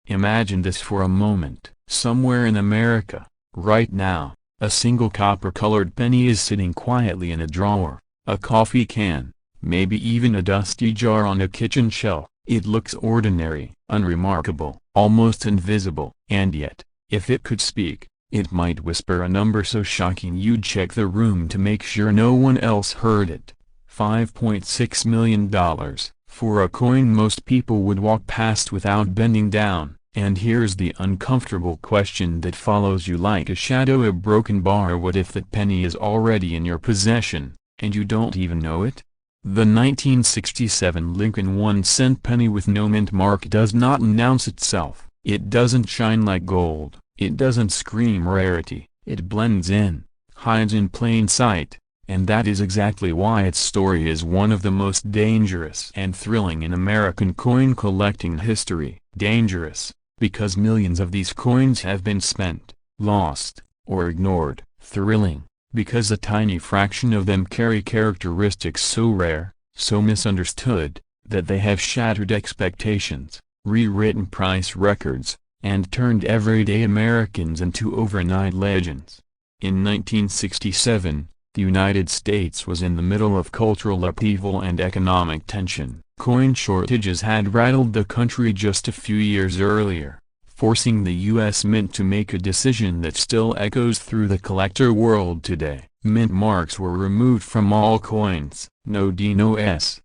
Imagine this for a moment. Somewhere in America, right now, a single copper-colored penny is sitting quietly in a drawer, a coffee can, maybe even a dusty jar on a kitchen shelf. It looks ordinary, unremarkable, almost invisible. And yet, if it could speak, it might whisper a number so shocking you'd check the room to make sure no one else heard it. $5.6 million, for a coin most people would walk past without bending down. And here's the uncomfortable question that follows you like a shadow, a broken bar. What if that penny is already in your possession, and you don't even know it? The 1967 Lincoln 1-cent penny with no mint mark does not announce itself. It doesn't shine like gold. It doesn't scream rarity. It blends in, hides in plain sight. And that is exactly why its story is one of the most dangerous and thrilling in American coin collecting history. Dangerous, because millions of these coins have been spent, lost, or ignored. Thrilling, because a tiny fraction of them carry characteristics so rare, so misunderstood, that they have shattered expectations, rewritten price records, and turned everyday Americans into overnight legends. In 1967, the United States was in the middle of cultural upheaval and economic tension. Coin shortages had rattled the country just a few years earlier, forcing the U.S. Mint to make a decision that still echoes through the collector world today. Mint marks were removed from all coins. No D, no S.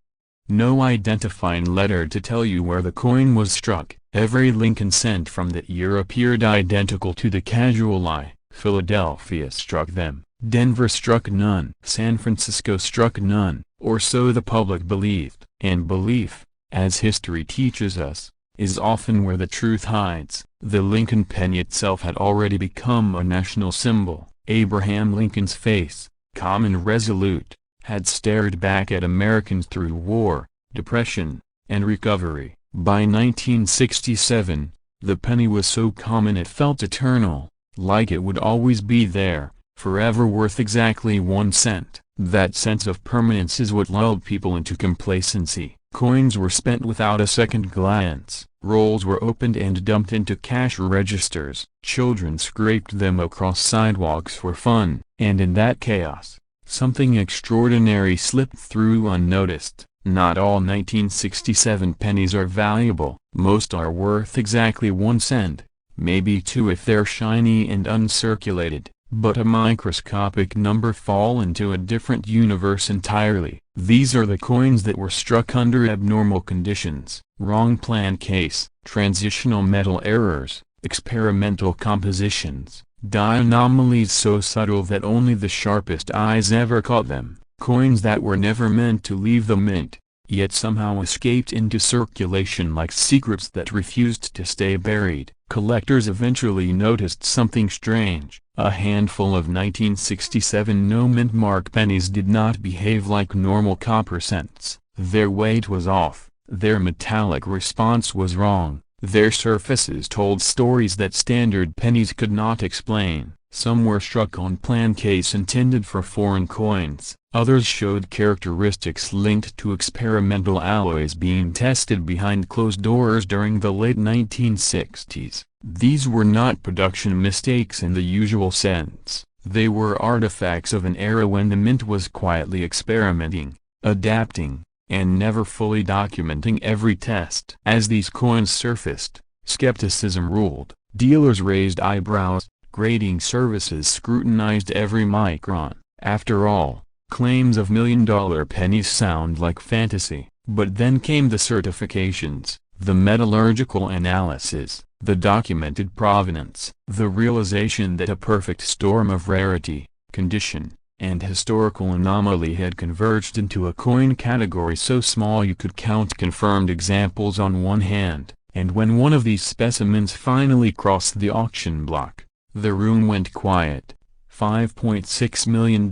No identifying letter to tell you where the coin was struck. Every Lincoln cent from that year appeared identical to the casual eye. Philadelphia struck them. Denver struck none. San Francisco struck none, or so the public believed. And belief, as history teaches us, is often where the truth hides. The Lincoln penny itself had already become a national symbol. Abraham Lincoln's face, calm and resolute, had stared back at Americans through war, depression, and recovery. By 1967, the penny was so common it felt eternal, like it would always be there, forever worth exactly 1 cent. That sense of permanence is what lulled people into complacency. Coins were spent without a second glance. Rolls were opened and dumped into cash registers. Children scraped them across sidewalks for fun. And in that chaos, something extraordinary slipped through unnoticed. Not all 1967 pennies are valuable. Most are worth exactly 1 cent, maybe 2 if they're shiny and uncirculated. But a microscopic number fall into a different universe entirely. These are the coins that were struck under abnormal conditions, wrong plan case, transitional metal errors, experimental compositions, die anomalies so subtle that only the sharpest eyes ever caught them, coins that were never meant to leave the mint, yet somehow escaped into circulation like secrets that refused to stay buried. Collectors eventually noticed something strange. A handful of 1967 no-mint mark pennies did not behave like normal copper cents. Their weight was off, their metallic response was wrong, their surfaces told stories that standard pennies could not explain. Some were struck on plan case intended for foreign coins, others showed characteristics linked to experimental alloys being tested behind closed doors during the late 1960s. These were not production mistakes in the usual sense. They were artifacts of an era when the mint was quietly experimenting, adapting, and never fully documenting every test. As these coins surfaced, skepticism ruled. Dealers raised eyebrows, grading services scrutinized every micron. After all, claims of million-dollar pennies sound like fantasy. But then came the certifications, the metallurgical analysis, the documented provenance, the realization that a perfect storm of rarity, condition, and historical anomaly had converged into a coin category so small you could count confirmed examples on one hand. And when one of these specimens finally crossed the auction block, the room went quiet. $5.6 million,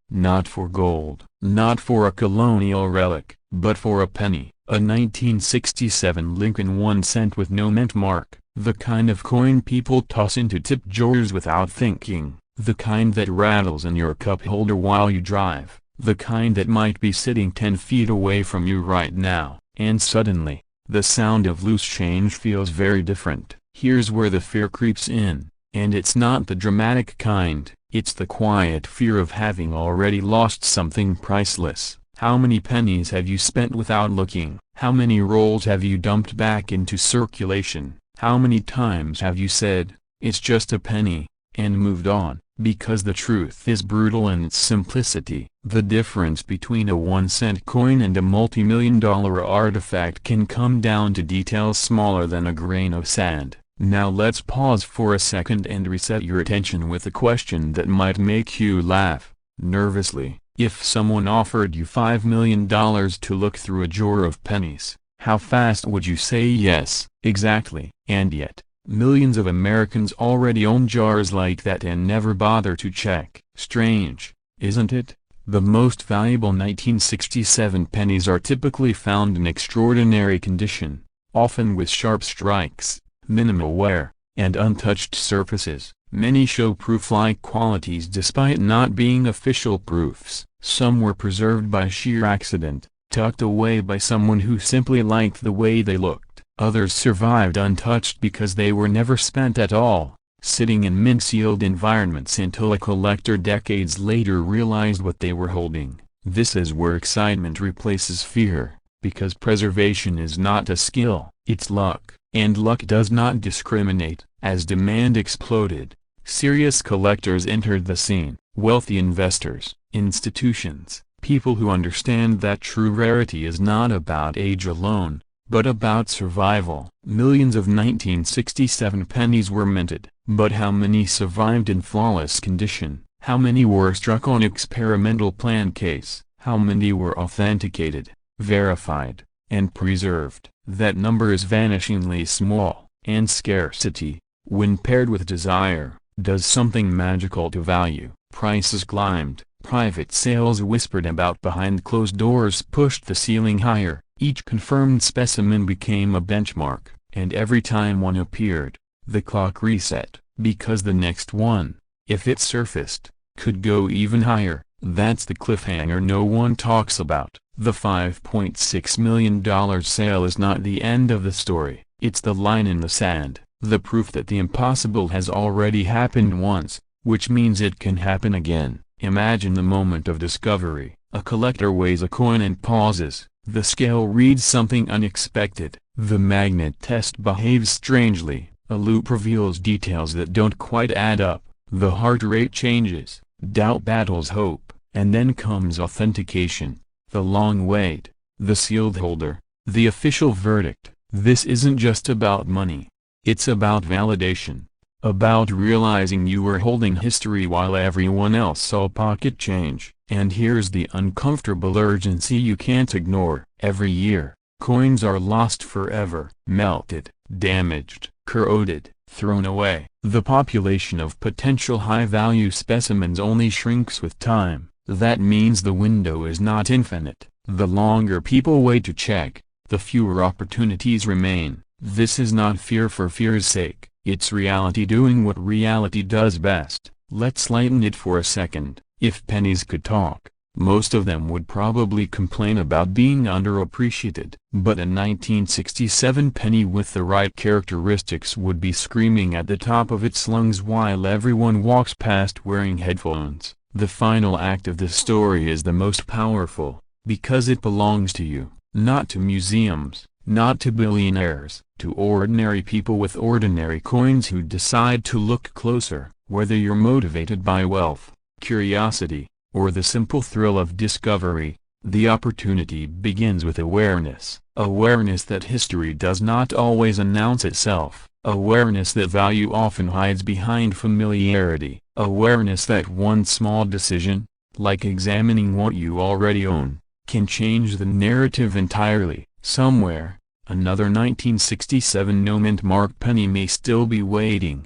not for gold, not for a colonial relic, but for a penny. A 1967 Lincoln 1 cent with no mint mark, the kind of coin people toss into tip drawers without thinking, the kind that rattles in your cup holder while you drive, the kind that might be sitting 10 feet away from you right now. And suddenly, the sound of loose change feels very different. Here's where the fear creeps in, and it's not the dramatic kind, it's the quiet fear of having already lost something priceless. How many pennies have you spent without looking? How many rolls have you dumped back into circulation? How many times have you said, "It's just a penny," and moved on? Because the truth is brutal in its simplicity. The difference between a 1-cent coin and a multi-million-dollar artifact can come down to details smaller than a grain of sand. Now let's pause for a second and reset your attention with a question that might make you laugh nervously. If someone offered you $5 million to look through a drawer of pennies, how fast would you say yes? Exactly. And yet, millions of Americans already own jars like that and never bother to check. Strange, isn't it? The most valuable 1967 pennies are typically found in extraordinary condition, often with sharp strikes, minimal wear, and untouched surfaces. Many show proof-like qualities despite not being official proofs. Some were preserved by sheer accident, tucked away by someone who simply liked the way they looked. Others survived untouched because they were never spent at all, sitting in mint-sealed environments until a collector decades later realized what they were holding. This is where excitement replaces fear, because preservation is not a skill, it's luck, and luck does not discriminate. As demand exploded, serious collectors entered the scene. Wealthy investors, institutions, people who understand that true rarity is not about age alone, but about survival. Millions of 1967 pennies were minted, but how many survived in flawless condition? How many were struck on experimental plan case? How many were authenticated, verified, and preserved? That number is vanishingly small, and scarcity, when paired with desire, does something magical to value. Prices climbed, private sales whispered about behind closed doors pushed the ceiling higher, each confirmed specimen became a benchmark, and every time one appeared, the clock reset, because the next one, if it surfaced, could go even higher. That's the cliffhanger no one talks about. The $5.6 million sale is not the end of the story, it's the line in the sand, the proof that the impossible has already happened once, which means it can happen again. Imagine the moment of discovery. A collector weighs a coin and pauses. The scale reads something unexpected. The magnet test behaves strangely. A loop reveals details that don't quite add up. The heart rate changes. Doubt battles hope. And then comes authentication. The long wait. The sealed holder. The official verdict. This isn't just about money. It's about validation. About realizing you were holding history while everyone else saw pocket change. And here's the uncomfortable urgency you can't ignore. Every year, coins are lost forever. Melted, damaged, corroded, thrown away. The population of potential high-value specimens only shrinks with time. That means the window is not infinite. The longer people wait to check, the fewer opportunities remain. This is not fear for fear's sake. It's reality doing what reality does best. Let's lighten it for a second. If pennies could talk, most of them would probably complain about being underappreciated. But a 1967 penny with the right characteristics would be screaming at the top of its lungs while everyone walks past wearing headphones. The final act of the story is the most powerful, because it belongs to you, not to museums, not to billionaires, to ordinary people with ordinary coins who decide to look closer. Whether you're motivated by wealth, curiosity, or the simple thrill of discovery, the opportunity begins with awareness. Awareness that history does not always announce itself. Awareness that value often hides behind familiarity. Awareness that one small decision, like examining what you already own, can change the narrative entirely. Somewhere, another 1967 no-mint mark penny may still be waiting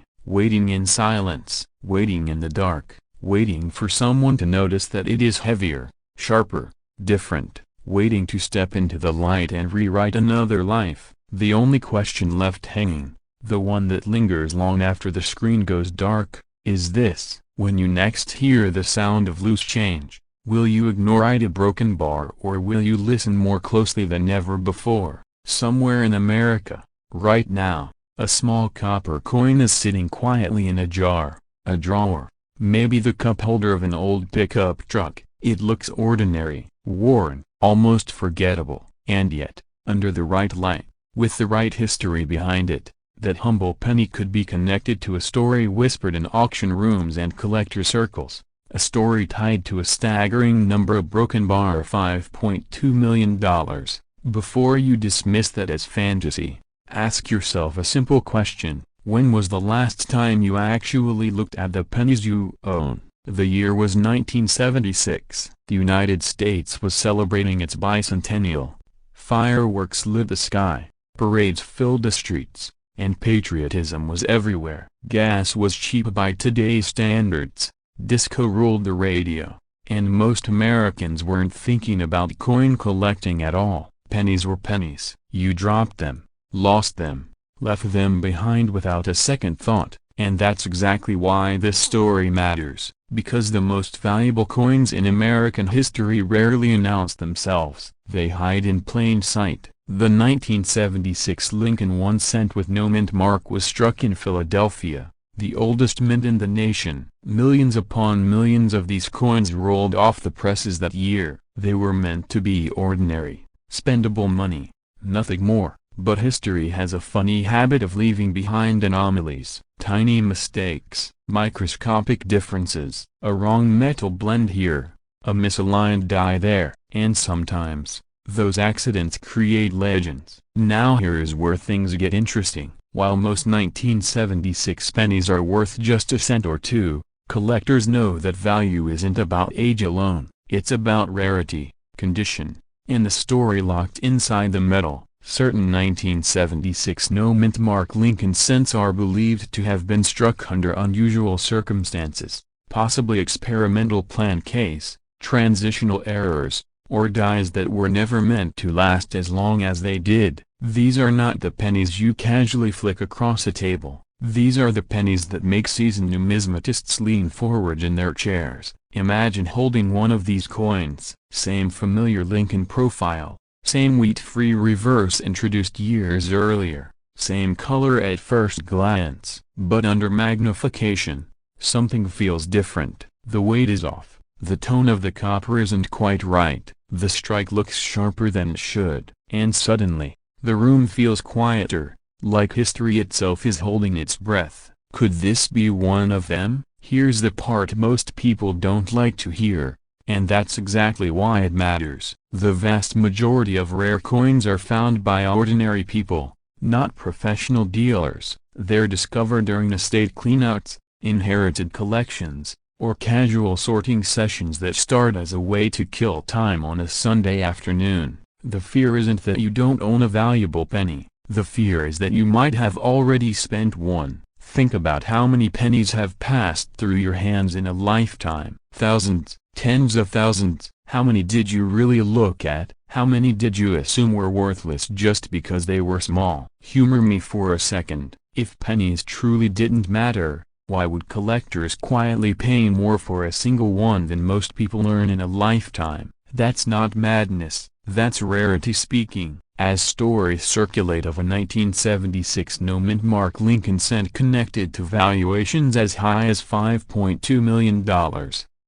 in silence, waiting in the dark, waiting for someone to notice that it is heavier, sharper, different, waiting to step into the light and rewrite another life. The only question left hanging, the one that lingers long after the screen goes dark, is this: when you next hear the sound of loose change, will you ignore a broken bar or will you listen more closely than ever before? Somewhere in America, right now, a small copper coin is sitting quietly in a jar, a drawer, maybe the cup holder of an old pickup truck. It looks ordinary, worn, almost forgettable, and yet, under the right light, with the right history behind it, that humble penny could be connected to a story whispered in auction rooms and collector circles, a story tied to a staggering number of broken bar $5.2 million. Before you dismiss that as fantasy, ask yourself a simple question: when was the last time you actually looked at the pennies you own? The year was 1976. The United States was celebrating its bicentennial. Fireworks lit the sky, parades filled the streets, and patriotism was everywhere. Gas was cheap by today's standards, disco ruled the radio, and most Americans weren't thinking about coin collecting at all. Pennies were pennies. You dropped them, lost them, left them behind without a second thought, and that's exactly why this story matters, because the most valuable coins in American history rarely announce themselves. They hide in plain sight. The 1976 Lincoln 1 cent with no mint mark was struck in Philadelphia, the oldest mint in the nation. Millions upon millions of these coins rolled off the presses that year. They were meant to be ordinary, spendable money, nothing more. But history has a funny habit of leaving behind anomalies, tiny mistakes, microscopic differences, a wrong metal blend here, a misaligned die there, and sometimes, those accidents create legends. Now here is where things get interesting. While most 1976 pennies are worth just a cent or two, collectors know that value isn't about age alone, it's about rarity, condition, and the story locked inside the metal. Certain 1976 no-mint mark Lincoln cents are believed to have been struck under unusual circumstances, possibly experimental plan case, transitional errors, or dies that were never meant to last as long as they did. These are not the pennies you casually flick across a table. These are the pennies that make seasoned numismatists lean forward in their chairs. Imagine holding one of these coins. Same familiar Lincoln profile. Same wheat-free reverse introduced years earlier, same color at first glance, but under magnification, something feels different. The weight is off, the tone of the copper isn't quite right, the strike looks sharper than it should, and suddenly, the room feels quieter, like history itself is holding its breath. Could this be one of them? Here's the part most people don't like to hear. And that's exactly why it matters. The vast majority of rare coins are found by ordinary people, not professional dealers. They're discovered during estate cleanouts, inherited collections, or casual sorting sessions that start as a way to kill time on a Sunday afternoon. The fear isn't that you don't own a valuable penny. The fear is that you might have already spent one. Think about how many pennies have passed through your hands in a lifetime. Thousands. Tens of thousands. How many did you really look at? How many did you assume were worthless just because they were small? Humor me for a second. If pennies truly didn't matter, why would collectors quietly pay more for a single one than most people earn in a lifetime? That's not madness, that's rarity speaking. As stories circulate of a 1976 no-mint mark Lincoln cent connected to valuations as high as $5.2 million,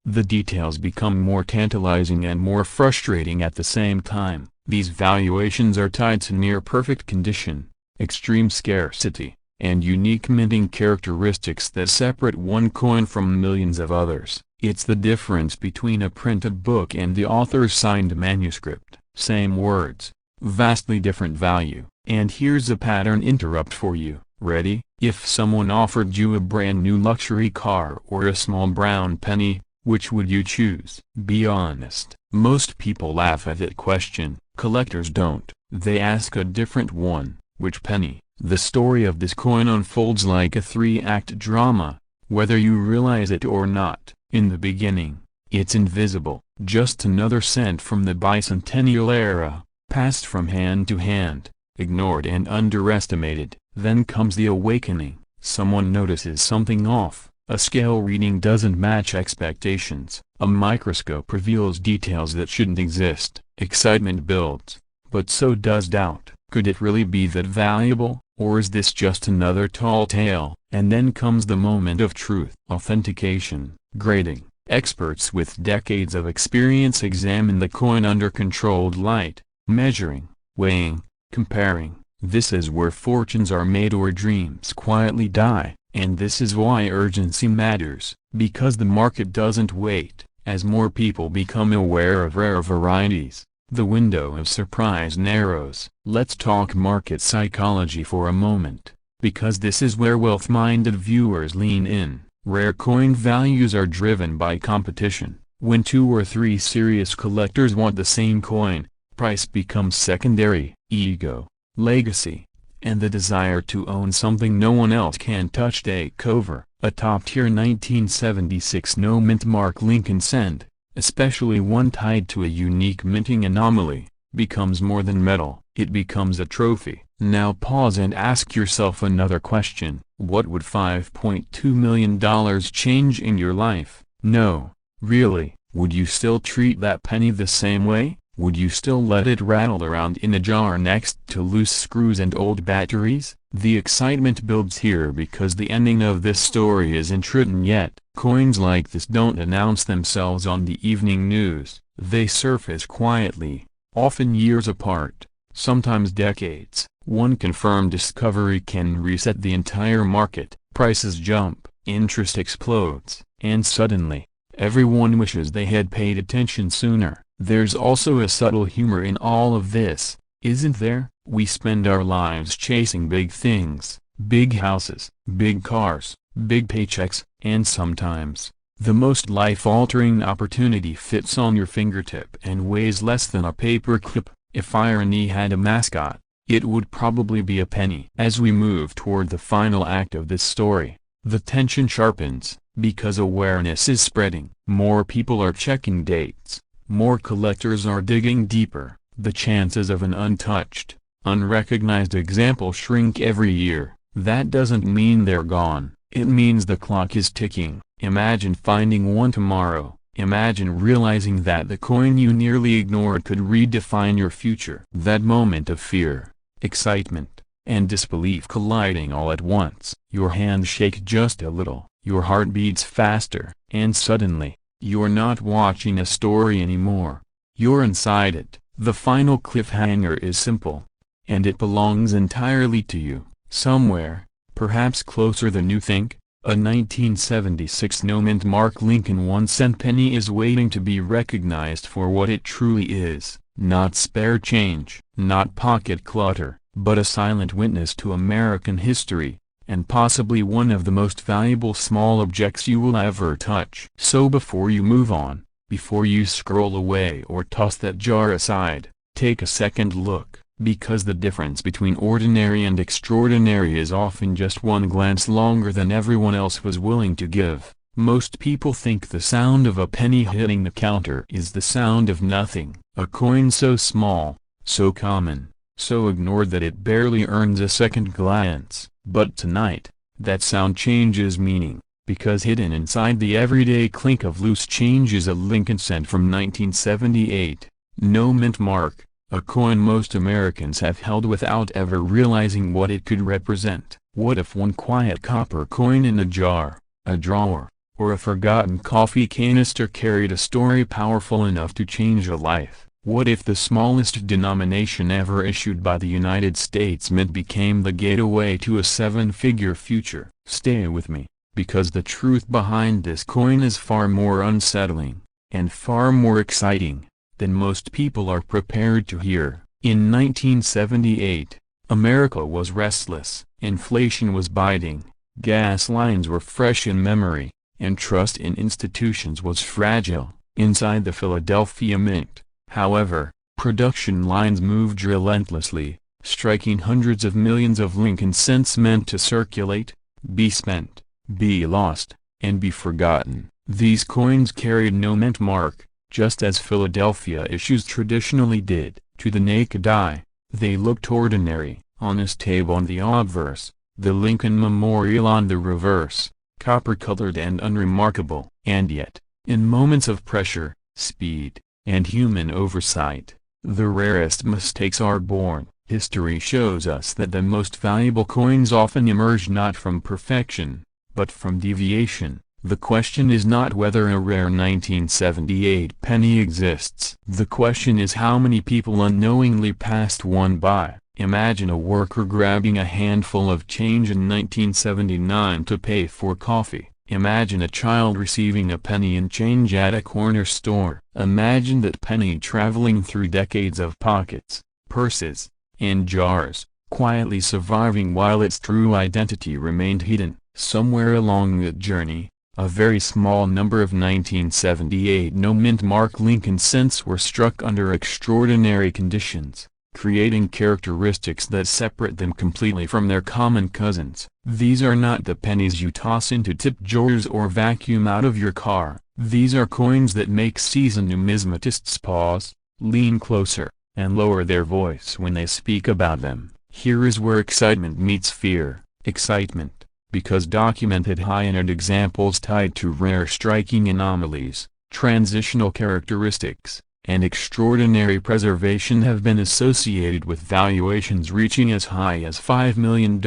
the details become more tantalizing and more frustrating at the same time. These valuations are tied to near-perfect condition, extreme scarcity, and unique minting characteristics that separate one coin from millions of others. It's the difference between a printed book and the author's signed manuscript. Same words, vastly different value. And here's a pattern interrupt for you. Ready? If someone offered you a brand new luxury car or a small brown penny, which would you choose? Be honest. Most people laugh at that question. Collectors don't. They ask a different one. Which penny? The story of this coin unfolds like a three-act drama, whether you realize it or not. In the beginning, it's invisible, just another cent from the bicentennial era, passed from hand to hand, ignored and underestimated. Then comes the awakening. Someone notices something off. A scale reading doesn't match expectations. A microscope reveals details that shouldn't exist. Excitement builds, but so does doubt. Could it really be that valuable, or is this just another tall tale? And then comes the moment of truth. Authentication, grading. Experts with decades of experience examine the coin under controlled light, measuring, weighing, comparing. This is where fortunes are made or dreams quietly die, and this is why urgency matters, because the market doesn't wait. As more people become aware of rare varieties, the window of surprise narrows. Let's talk market psychology for a moment, because this is where wealth-minded viewers lean in. Rare coin values are driven by competition. When 2 or 3 serious collectors want the same coin, price becomes secondary. Ego, legacy, and the desire to own something no one else can touch take over. A top-tier 1976 no mint mark Lincoln cent, especially one tied to a unique minting anomaly, becomes more than metal. It becomes a trophy. Now pause and ask yourself another question. What would $5.2 million change in your life? No, really. Would you still treat that penny the same way? Would you still let it rattle around in a jar next to loose screws and old batteries? The excitement builds here because the ending of this story isn't written yet. Coins like this don't announce themselves on the evening news. They surface quietly, often years apart, sometimes decades. One confirmed discovery can reset the entire market. Prices jump, interest explodes, and suddenly, everyone wishes they had paid attention sooner. There's also a subtle humor in all of this, isn't there? We spend our lives chasing big things, big houses, big cars, big paychecks, and sometimes, the most life-altering opportunity fits on your fingertip and weighs less than a paperclip. If irony had a mascot, it would probably be a penny. As we move toward the final act of this story, the tension sharpens, because awareness is spreading. More people are checking dates. More collectors are digging deeper. The chances of an untouched, unrecognized example shrink every year. That doesn't mean they're gone. It means the clock is ticking. Imagine finding one tomorrow. Imagine realizing that the coin you nearly ignored could redefine your future. That moment of fear, excitement, and disbelief colliding all at once. Your hands shake just a little. Your heart beats faster. And suddenly, you're not watching a story anymore. You're inside it. The final cliffhanger is simple. And it belongs entirely to you. Somewhere, perhaps closer than you think, a 1976 no mint mark Lincoln 1-cent penny is waiting to be recognized for what it truly is. Not spare change, not pocket clutter, but a silent witness to American history, and possibly one of the most valuable small objects you will ever touch. So before you move on, before you scroll away or toss that jar aside, take a second look, because the difference between ordinary and extraordinary is often just one glance longer than everyone else was willing to give. Most people think the sound of a penny hitting the counter is the sound of nothing. A coin so small, so common, so ignored that it barely earns a second glance. But tonight, that sound changes meaning, because hidden inside the everyday clink of loose change is a Lincoln cent from 1978. No mint mark, a coin most Americans have held without ever realizing what it could represent. What if one quiet copper coin in a jar, a drawer, or a forgotten coffee canister carried a story powerful enough to change a life? What if the smallest denomination ever issued by the United States Mint became the gateway to a 7-figure future? Stay with me, because the truth behind this coin is far more unsettling, and far more exciting, than most people are prepared to hear. In 1978, America was restless, inflation was biting, gas lines were fresh in memory, and trust in institutions was fragile. Inside the Philadelphia Mint, however, production lines moved relentlessly, striking hundreds of millions of Lincoln cents meant to circulate, be spent, be lost, and be forgotten. These coins carried no mint mark, just as Philadelphia issues traditionally did. To the naked eye, they looked ordinary. Honest Abe on the obverse, the Lincoln Memorial on the reverse, copper-colored and unremarkable. And yet, in moments of pressure, speed, and human oversight, the rarest mistakes are born. History shows us that the most valuable coins often emerge not from perfection, but from deviation. The question is not whether a rare 1978 penny exists. The question is how many people unknowingly passed one by. Imagine a worker grabbing a handful of change in 1979 to pay for coffee. Imagine a child receiving a penny in change at a corner store. Imagine that penny traveling through decades of pockets, purses, and jars, quietly surviving while its true identity remained hidden. Somewhere along that journey, a very small number of 1978 no-mint mark Lincoln cents were struck under extraordinary conditions, creating characteristics that separate them completely from their common cousins. These are not the pennies you toss into tip jars or vacuum out of your car. These are coins that make seasoned numismatists pause, lean closer, and lower their voice when they speak about them. Here is where excitement meets fear. Excitement, because documented high-end examples tied to rare striking anomalies, transitional characteristics, and extraordinary preservation have been associated with valuations reaching as high as $5 million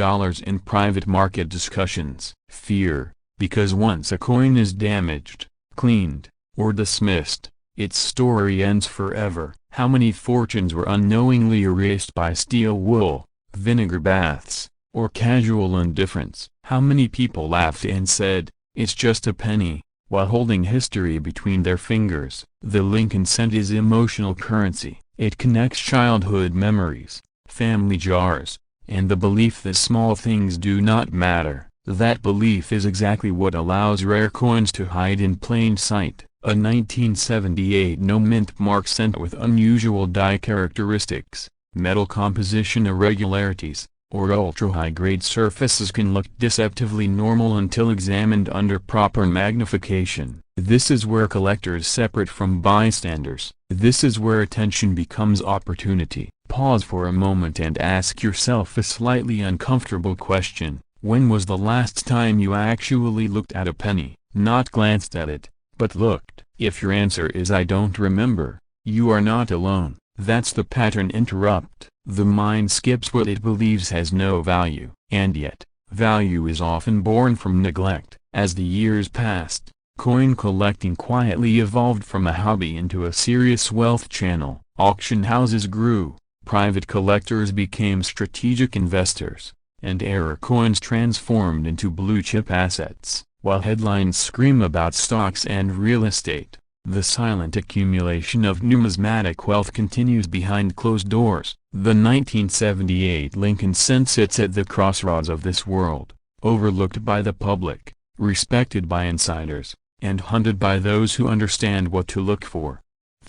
in private market discussions. Fear, because once a coin is damaged, cleaned, or dismissed, its story ends forever. How many fortunes were unknowingly erased by steel wool, vinegar baths, or casual indifference? How many people laughed and said, "It's just a penny," while holding history between their fingers? The Lincoln cent is emotional currency. It connects childhood memories, family jars, and the belief that small things do not matter. That belief is exactly what allows rare coins to hide in plain sight. A 1978 no-mint mark cent with unusual die characteristics, metal composition irregularities, or ultra-high-grade surfaces can look deceptively normal until examined under proper magnification. This is where collectors separate from bystanders. This is where attention becomes opportunity. Pause for a moment and ask yourself a slightly uncomfortable question. When was the last time you actually looked at a penny? Not glanced at it, but looked. If your answer is "I don't remember," you are not alone. That's the pattern interrupt. The mind skips what it believes has no value. And yet, value is often born from neglect. As the years passed, coin collecting quietly evolved from a hobby into a serious wealth channel. Auction houses grew, private collectors became strategic investors, and error coins transformed into blue-chip assets. While headlines scream about stocks and real estate, the silent accumulation of numismatic wealth continues behind closed doors. The 1978 Lincoln cent sits at the crossroads of this world, overlooked by the public, respected by insiders, and hunted by those who understand what to look for.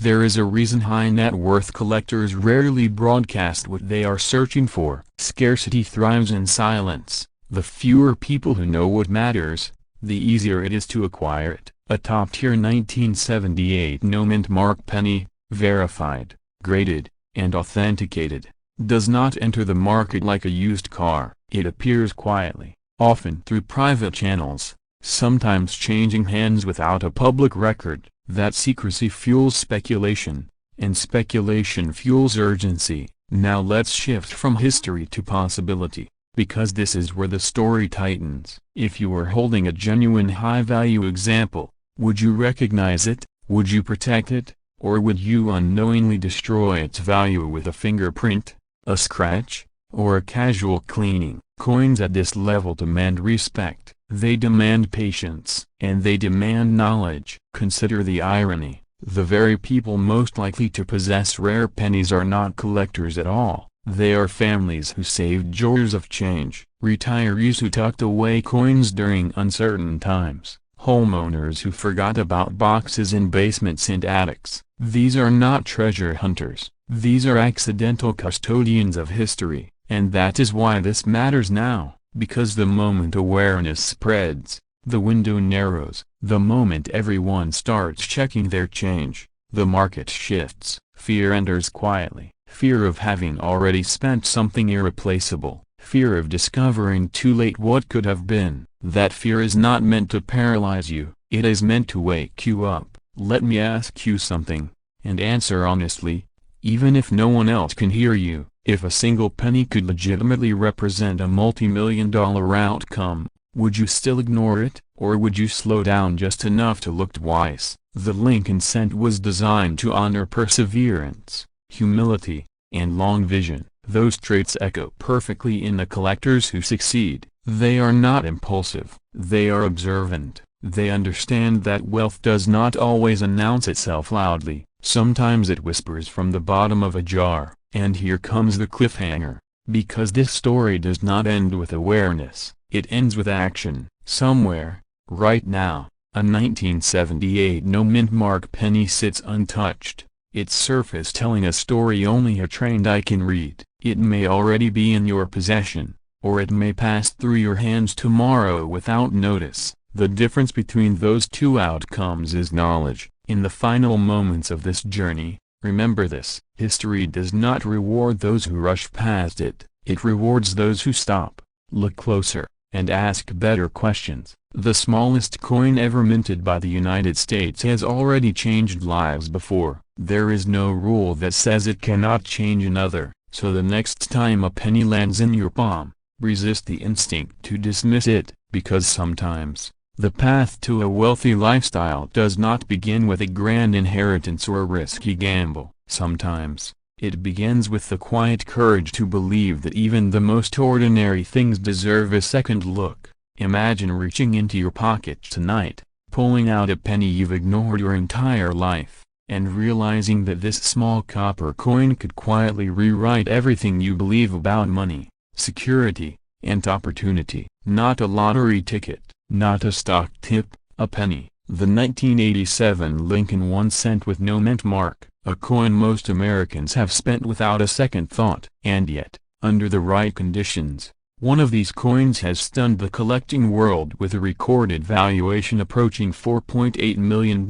There is a reason high net worth collectors rarely broadcast what they are searching for. Scarcity thrives in silence. The fewer people who know what matters, the easier it is to acquire it. A top-tier 1978 no-mint mark penny, verified, graded, and authenticated, does not enter the market like a used car. It appears quietly, often through private channels, sometimes changing hands without a public record. That secrecy fuels speculation, and speculation fuels urgency. Now let's shift from history to possibility, because this is where the story tightens. If you were holding a genuine high-value example, would you recognize it? Would you protect it? Or would you unknowingly destroy its value with a fingerprint, a scratch, or a casual cleaning? Coins at this level demand respect. They demand patience, and they demand knowledge. Consider the irony. The very people most likely to possess rare pennies are not collectors at all. They are families who saved jars of change, retirees who tucked away coins during uncertain times, homeowners who forgot about boxes in basements and attics. These are not treasure hunters. These are accidental custodians of history. And that is why this matters now, because the moment awareness spreads, the window narrows. The moment everyone starts checking their change, the market shifts. Fear enters quietly. Fear of having already spent something irreplaceable. Fear of discovering too late what could have been. That fear is not meant to paralyze you. It is meant to wake you up. Let me ask you something, and answer honestly. Even if no one else can hear you, if a single penny could legitimately represent a multi-million-dollar outcome, would you still ignore it, or would you slow down just enough to look twice? The Lincoln cent was designed to honor perseverance, humility, and long vision. Those traits echo perfectly in the collectors who succeed. They are not impulsive, they are observant. They understand that wealth does not always announce itself loudly. Sometimes it whispers from the bottom of a jar. And here comes the cliffhanger. Because this story does not end with awareness, it ends with action. Somewhere, right now, a 1978 no-mint mark penny sits untouched, its surface telling a story only a trained eye can read. It may already be in your possession, or it may pass through your hands tomorrow without notice. The difference between those two outcomes is knowledge. In the final moments of this journey, remember this: history does not reward those who rush past it, it rewards those who stop, look closer, and ask better questions. The smallest coin ever minted by the United States has already changed lives before. There is no rule that says it cannot change another, so the next time a penny lands in your palm, resist the instinct to dismiss it, because sometimes, the path to a wealthy lifestyle does not begin with a grand inheritance or a risky gamble. Sometimes, it begins with the quiet courage to believe that even the most ordinary things deserve a second look. Imagine reaching into your pocket tonight, pulling out a penny you've ignored your entire life, and realizing that this small copper coin could quietly rewrite everything you believe about money, security, and opportunity. Not a lottery ticket, not a stock tip, a penny. The 1987 Lincoln 1 cent with no mint mark, a coin most Americans have spent without a second thought. And yet, under the right conditions, one of these coins has stunned the collecting world with a recorded valuation approaching $4.8 million.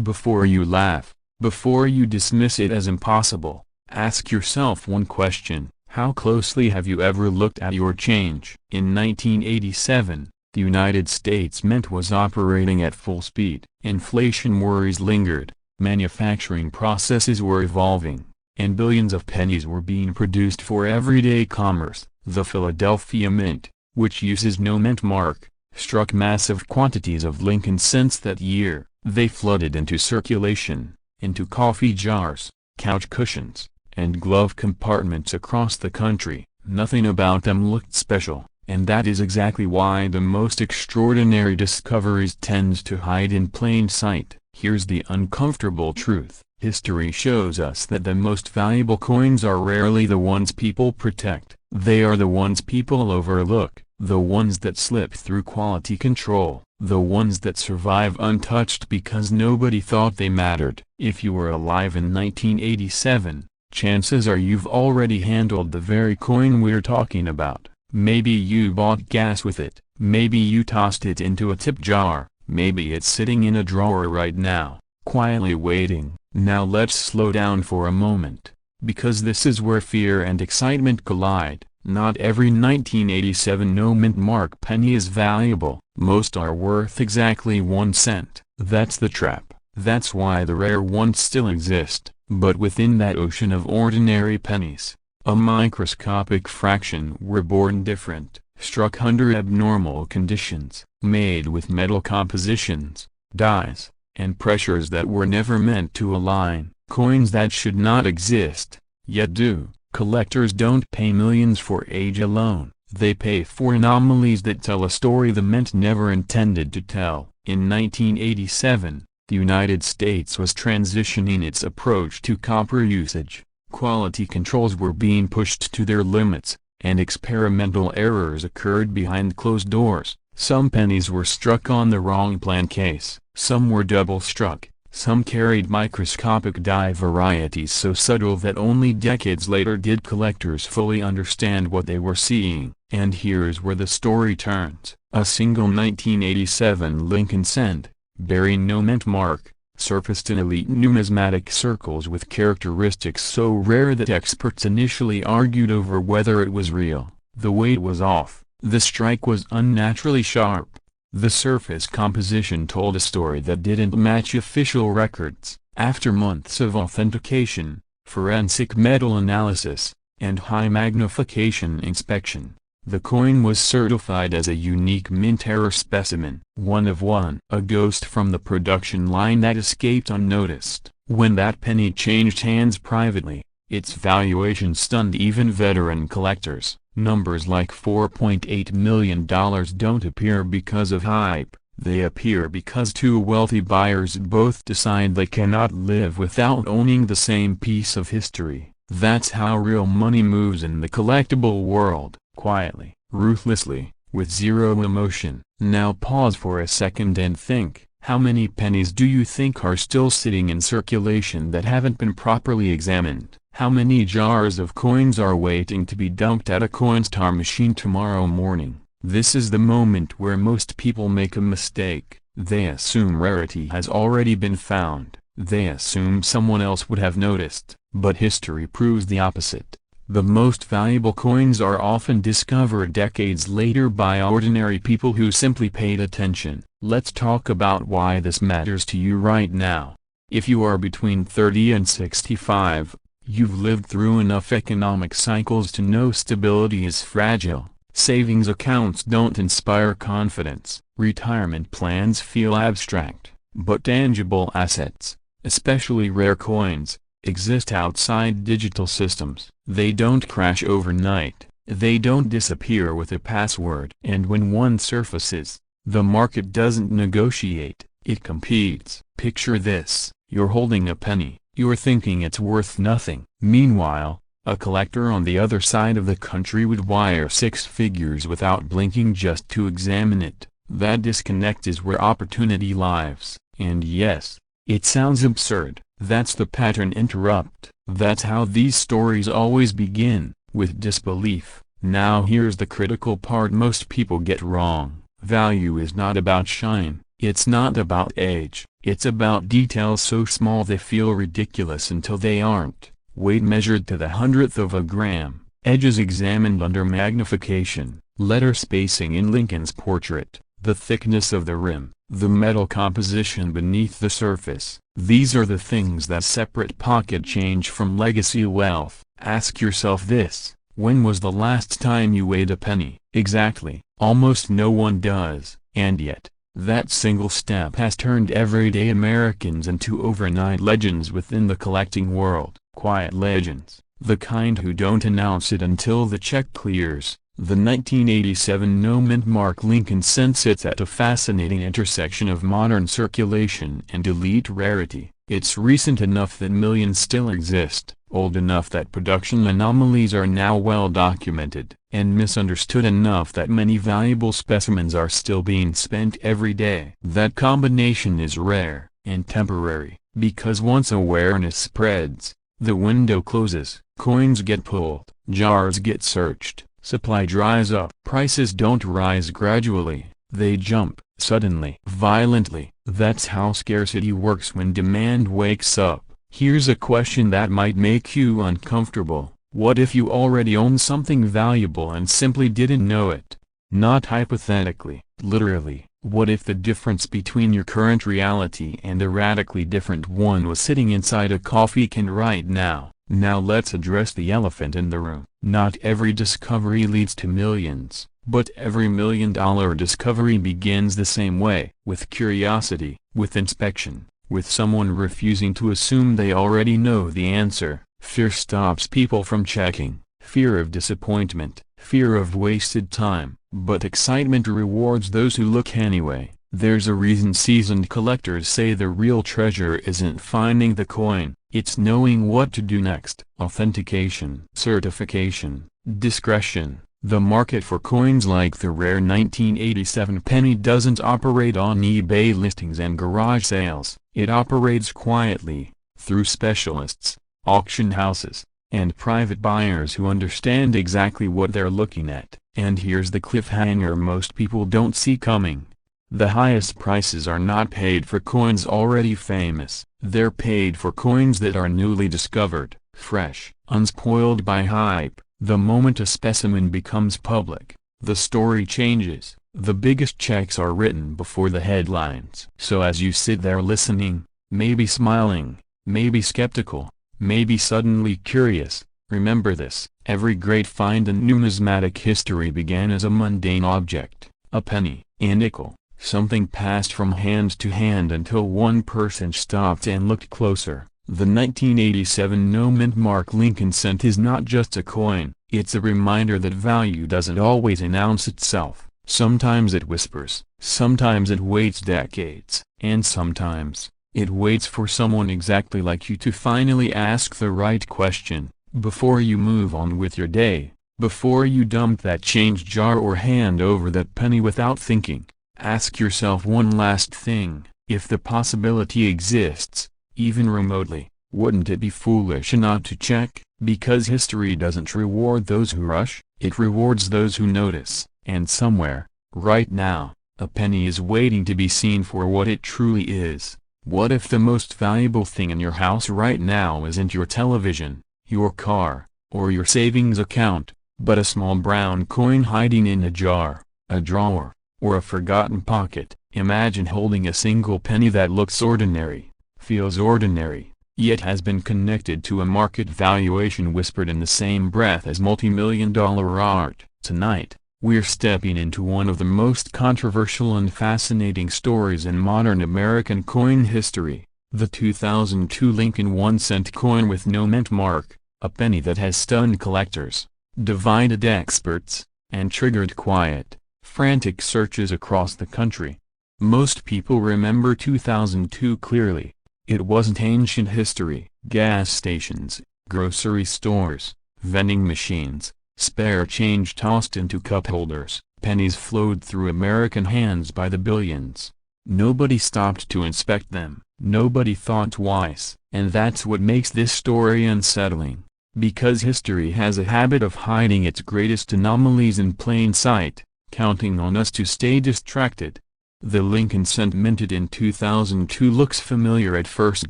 Before you laugh, before you dismiss it as impossible, ask yourself one question: how closely have you ever looked at your change? In 1987, the United States Mint was operating at full speed. Inflation worries lingered, manufacturing processes were evolving, and billions of pennies were being produced for everyday commerce. The Philadelphia Mint, which uses no mint mark, struck massive quantities of Lincoln cents that year. They flooded into circulation, into coffee jars, couch cushions, and glove compartments across the country. Nothing about them looked special, and that is exactly why the most extraordinary discoveries tend to hide in plain sight. Here's the uncomfortable truth: history shows us that the most valuable coins are rarely the ones people protect. They are the ones people overlook, the ones that slip through quality control, the ones that survive untouched because nobody thought they mattered. If you were alive in 1987, chances are you've already handled the very coin we're talking about. Maybe you bought gas with it, maybe you tossed it into a tip jar, maybe it's sitting in a drawer right now, quietly waiting. Now let's slow down for a moment, because this is where fear and excitement collide. Not every 1987 no-mint mark penny is valuable. Most are worth exactly 1 cent. That's the trap. That's why the rare ones still exist. But within that ocean of ordinary pennies, a microscopic fraction were born different, struck under abnormal conditions, made with metal compositions, dyes, and pressures that were never meant to align. Coins that should not exist, yet do. Collectors don't pay millions for age alone. They pay for anomalies that tell a story the mint never intended to tell. In 1987, the United States was transitioning its approach to copper usage. Quality controls were being pushed to their limits, and experimental errors occurred behind closed doors. Some pennies were struck on the wrong plan case, some were double-struck, some carried microscopic die varieties so subtle that only decades later did collectors fully understand what they were seeing. And here's where the story turns. A single 1987 Lincoln cent, bearing no mint mark, surfaced in elite numismatic circles with characteristics so rare that experts initially argued over whether it was real. The weight was off, the strike was unnaturally sharp. The surface composition told a story that didn't match official records. After months of authentication, forensic metal analysis, and high magnification inspection. The coin was certified as a unique mint-error specimen, one of one, a ghost from the production line that escaped unnoticed. When that penny changed hands privately, its valuation stunned even veteran collectors. Numbers like $4.8 million don't appear because of hype, they appear because two wealthy buyers both decide they cannot live without owning the same piece of history. That's how real money moves in the collectible world. Quietly, ruthlessly, with zero emotion. Now pause for a second and think, how many pennies do you think are still sitting in circulation that haven't been properly examined? How many jars of coins are waiting to be dumped at a Coinstar machine tomorrow morning? This is the moment where most people make a mistake. They assume rarity has already been found. They assume someone else would have noticed. But history proves the opposite. The most valuable coins are often discovered decades later by ordinary people who simply paid attention. Let's talk about why this matters to you right now. If you are between 30 and 65, you've lived through enough economic cycles to know stability is fragile. Savings accounts don't inspire confidence. Retirement plans feel abstract. But tangible assets, especially rare coins, exist outside digital systems. They don't crash overnight, they don't disappear with a password. And when one surfaces, the market doesn't negotiate, it competes. Picture this, you're holding a penny, you're thinking it's worth nothing. Meanwhile, a collector on the other side of the country would wire six figures without blinking just to examine it. That disconnect is where opportunity lives. And yes, it sounds absurd. That's the pattern interrupt. That's how these stories always begin, with disbelief. Now here's the critical part most people get wrong. Value is not about shine, it's not about age, it's about details so small they feel ridiculous until they aren't. Weight measured to the hundredth of a gram, edges examined under magnification, letter spacing in Lincoln's portrait, the thickness of the rim, the metal composition beneath the surface. These are the things that separate pocket change from legacy wealth. Ask yourself this, when was the last time you weighed a penny? Exactly, almost no one does, and yet, that single step has turned everyday Americans into overnight legends within the collecting world. Quiet legends, the kind who don't announce it until the check clears. The 1987 no-mint Mark Lincoln cent sits at a fascinating intersection of modern circulation and elite rarity. It's recent enough that millions still exist, old enough that production anomalies are now well documented, and misunderstood enough that many valuable specimens are still being spent every day. That combination is rare and temporary, because once awareness spreads, the window closes, coins get pulled, jars get searched. Supply dries up. Prices don't rise gradually, they jump, suddenly, violently. That's how scarcity works when demand wakes up. Here's a question that might make you uncomfortable. What if you already own something valuable and simply didn't know it? Not hypothetically, literally. What if the difference between your current reality and a radically different one was sitting inside a coffee can right now? Now let's address the elephant in the room. Not every discovery leads to millions, but every $1 million discovery begins the same way. With curiosity, with inspection, with someone refusing to assume they already know the answer. Fear stops people from checking, fear of disappointment, fear of wasted time, but excitement rewards those who look anyway. There's a reason seasoned collectors say the real treasure isn't finding the coin, it's knowing what to do next. Authentication, certification, discretion. The market for coins like the rare 1987 penny doesn't operate on eBay listings and garage sales. It operates quietly, through specialists, auction houses, and private buyers who understand exactly what they're looking at. And here's the cliffhanger most people don't see coming. The highest prices are not paid for coins already famous, they're paid for coins that are newly discovered, fresh, unspoiled by hype. The moment a specimen becomes public, the story changes. The biggest checks are written before the headlines. So as you sit there listening, maybe smiling, maybe skeptical, maybe suddenly curious. Remember this: every great find in numismatic history began as a mundane object, a penny, a nickel, something passed from hand to hand until one person stopped and looked closer. The 1987 no-mint mark Lincoln cent is not just a coin, it's a reminder that value doesn't always announce itself. Sometimes it whispers, sometimes it waits decades, and sometimes it waits for someone exactly like you to finally ask the right question. Before you move on with your day, before you dump that change jar or hand over that penny without thinking, ask yourself one last thing: if the possibility exists, even remotely, wouldn't it be foolish not to check? Because history doesn't reward those who rush, it rewards those who notice. And somewhere, right now, a penny is waiting to be seen for what it truly is. What if the most valuable thing in your house right now isn't your television, your car, or your savings account, but a small brown coin hiding in a jar, a drawer, or a forgotten pocket? Imagine holding a single penny that looks ordinary, feels ordinary, yet has been connected to a market valuation whispered in the same breath as multi-million-dollar art. Tonight, we're stepping into one of the most controversial and fascinating stories in modern American coin history, the 2002 Lincoln 1-cent coin with no mint mark, a penny that has stunned collectors, divided experts, and triggered quiet, frantic searches across the country. Most people remember 2002 clearly. It wasn't ancient history. Gas stations, grocery stores, vending machines, spare change tossed into cup holders, pennies flowed through American hands by the billions. Nobody stopped to inspect them, nobody thought twice. And that's what makes this story unsettling. Because history has a habit of hiding its greatest anomalies in plain sight, counting on us to stay distracted. The Lincoln cent minted in 2002 looks familiar at first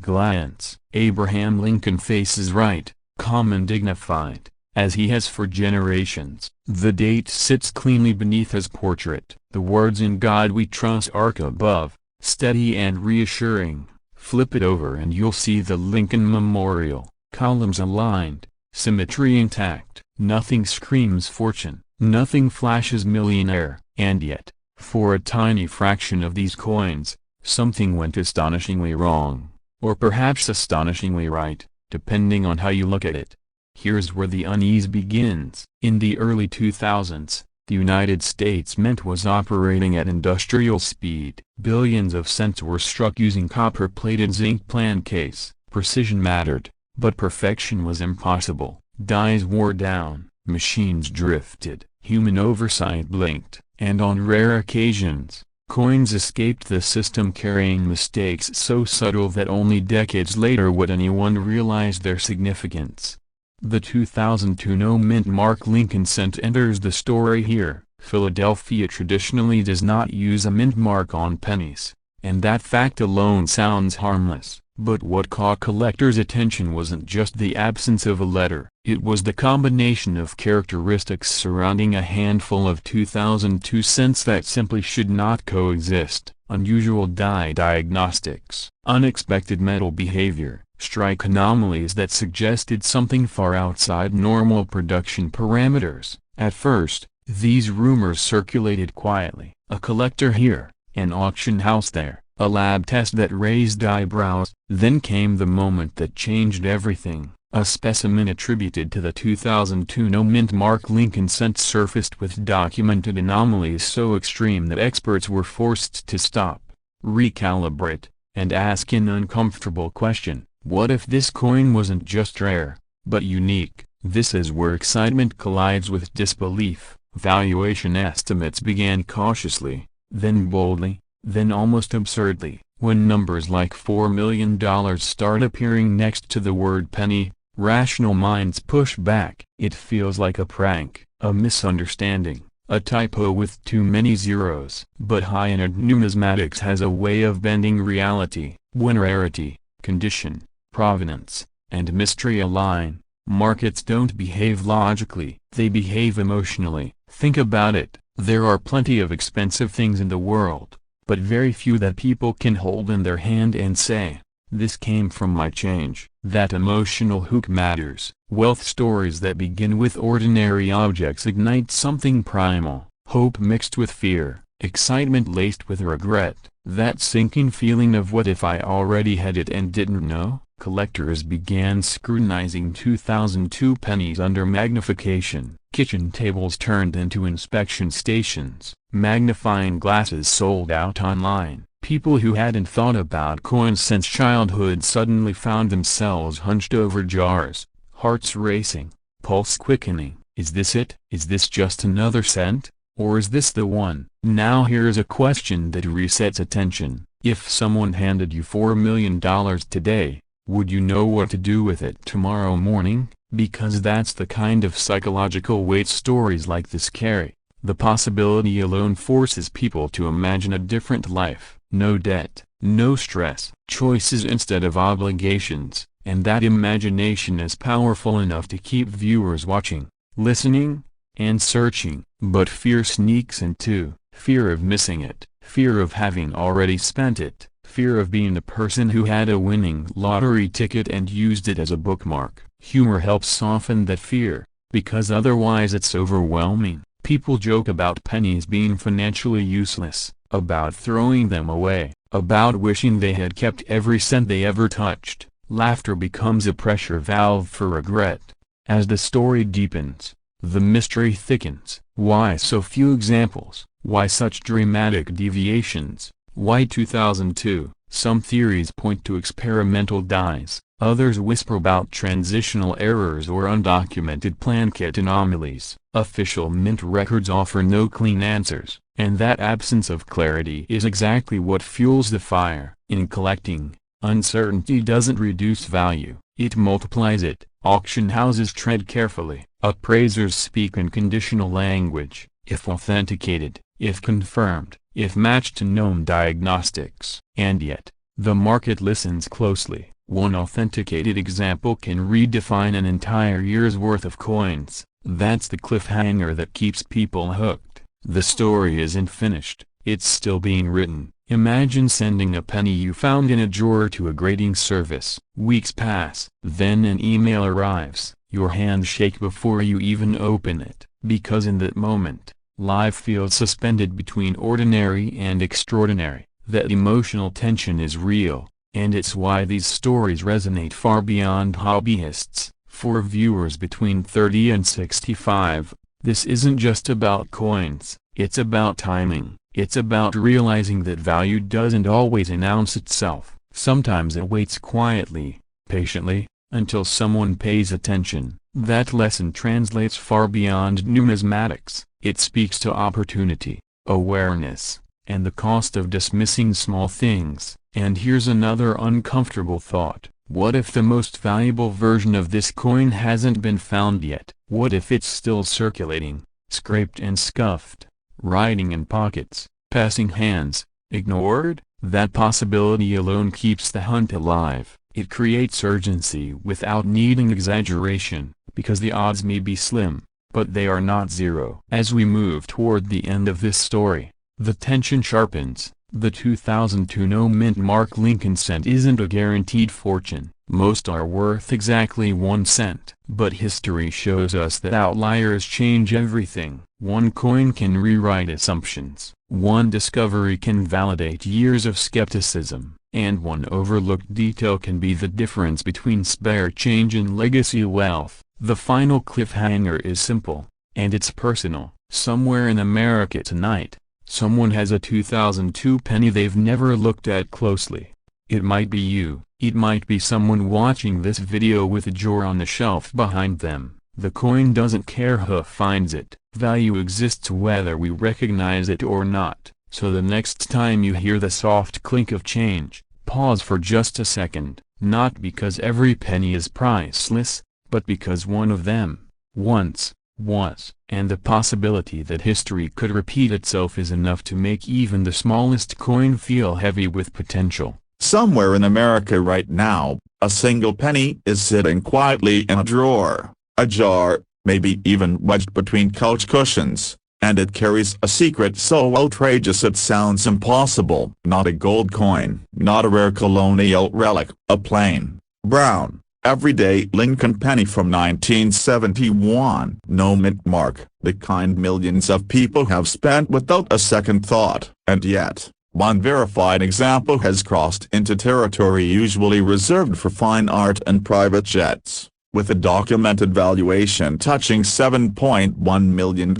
glance. Abraham Lincoln faces right, calm and dignified, as he has for generations. The date sits cleanly beneath his portrait. The words "In God We Trust" arc above, steady and reassuring. Flip it over and you'll see the Lincoln Memorial, columns aligned, symmetry intact. Nothing screams fortune, nothing flashes millionaire. And yet, for a tiny fraction of these coins, something went astonishingly wrong, or perhaps astonishingly right, depending on how you look at it. Here's where the unease begins. In the early 2000s, the United States Mint was operating at industrial speed. Billions of cents were struck using copper-plated zinc plan case. Precision mattered, but perfection was impossible. Dies wore down, machines drifted, human oversight blinked, and on rare occasions, coins escaped the system carrying mistakes so subtle that only decades later would anyone realize their significance. The 2002 no-mint mark Lincoln cent enters the story here. Philadelphia traditionally does not use a mint mark on pennies, and that fact alone sounds harmless. But what caught collectors' attention wasn't just the absence of a letter. It was the combination of characteristics surrounding a handful of 2002 cents that simply should not coexist. Unusual die diagnostics, unexpected metal behavior, strike anomalies that suggested something far outside normal production parameters. At first, these rumors circulated quietly. A collector here, an auction house there, a lab test that raised eyebrows. Then came the moment that changed everything. A specimen attributed to the 2002 no-mint mark Lincoln cent surfaced with documented anomalies so extreme that experts were forced to stop, recalibrate, and ask an uncomfortable question: what if this coin wasn't just rare, but unique? This is where excitement collides with disbelief. Valuation estimates began cautiously, then boldly, then almost absurdly. When numbers like $4 million start appearing next to the word penny, rational minds push back. It feels like a prank, a misunderstanding, a typo with too many zeros. But high-end numismatics has a way of bending reality. When rarity, condition, provenance, and mystery align, markets don't behave logically, they behave emotionally. Think about it. There are plenty of expensive things in the world, but very few that people can hold in their hand and say, This came from my change. That emotional hook matters. Wealth stories that begin with ordinary objects ignite something primal, hope mixed with fear, excitement laced with regret. That sinking feeling of what if I already had it and didn't know? Collectors began scrutinizing 2002 pennies under magnification. Kitchen tables turned into inspection stations. Magnifying glasses sold out online. People who hadn't thought about coins since childhood suddenly found themselves hunched over jars, hearts racing, pulse quickening. Is this it? Is this just another cent? Or is this the one? Now here's a question that resets attention. If someone handed you $4 million today, would you know what to do with it tomorrow morning? Because that's the kind of psychological weight stories like this carry. The possibility alone forces people to imagine a different life. No debt, no stress, choices instead of obligations, and that imagination is powerful enough to keep viewers watching, listening, and searching. But fear sneaks in too. Fear of missing it, fear of having already spent it, fear of being the person who had a winning lottery ticket and used it as a bookmark. Humor helps soften that fear, because otherwise it's overwhelming. People joke about pennies being financially useless, about throwing them away, about wishing they had kept every cent they ever touched. Laughter becomes a pressure valve for regret. As the story deepens, the mystery thickens. Why so few examples? Why such dramatic deviations? Why 2002? Some theories point to experimental dies, others whisper about transitional errors or undocumented Plankett anomalies. Official mint records offer no clean answers, and that absence of clarity is exactly what fuels the fire. In collecting, uncertainty doesn't reduce value, it multiplies it. Auction houses tread carefully. Appraisers speak in conditional language. If authenticated, if confirmed, if matched to known diagnostics. And yet, the market listens closely. One authenticated example can redefine an entire year's worth of coins. That's the cliffhanger that keeps people hooked. The story isn't finished, it's still being written. Imagine sending a penny you found in a drawer to a grading service. Weeks pass, then an email arrives. Your hands shake before you even open it, because in that moment, life feels suspended between ordinary and extraordinary. That emotional tension is real, and it's why these stories resonate far beyond hobbyists. For viewers between 30 and 65, this isn't just about coins, it's about timing. It's about realizing that value doesn't always announce itself. Sometimes it waits quietly, patiently, until someone pays attention. That lesson translates far beyond numismatics. It speaks to opportunity, awareness, and the cost of dismissing small things. And here's another uncomfortable thought. What if the most valuable version of this coin hasn't been found yet? What if it's still circulating, scraped and scuffed, riding in pockets, passing hands, ignored? That possibility alone keeps the hunt alive. It creates urgency without needing exaggeration, because the odds may be slim, but they are not zero. As we move toward the end of this story, the tension sharpens. The 2002 no mint Mark Lincoln cent isn't a guaranteed fortune. Most are worth exactly 1 cent. But history shows us that outliers change everything. One coin can rewrite assumptions. One discovery can validate years of skepticism. And one overlooked detail can be the difference between spare change and legacy wealth. The final cliffhanger is simple, and it's personal. Somewhere in America tonight, someone has a 2002 penny they've never looked at closely. It might be you. It might be someone watching this video with a drawer on the shelf behind them. The coin doesn't care who finds it. Value exists whether we recognize it or not. So the next time you hear the soft clink of change, pause for just a second. Not because every penny is priceless, but because one of them, once, was. And the possibility that history could repeat itself is enough to make even the smallest coin feel heavy with potential. Somewhere in America right now, a single penny is sitting quietly in a drawer, a jar, maybe even wedged between couch cushions, and it carries a secret so outrageous it sounds impossible. Not a gold coin, not a rare colonial relic, a plain, brown, everyday Lincoln penny from 1971. No mint mark, the kind millions of people have spent without a second thought, and yet, one verified example has crossed into territory usually reserved for fine art and private jets, with a documented valuation touching $7.1 million.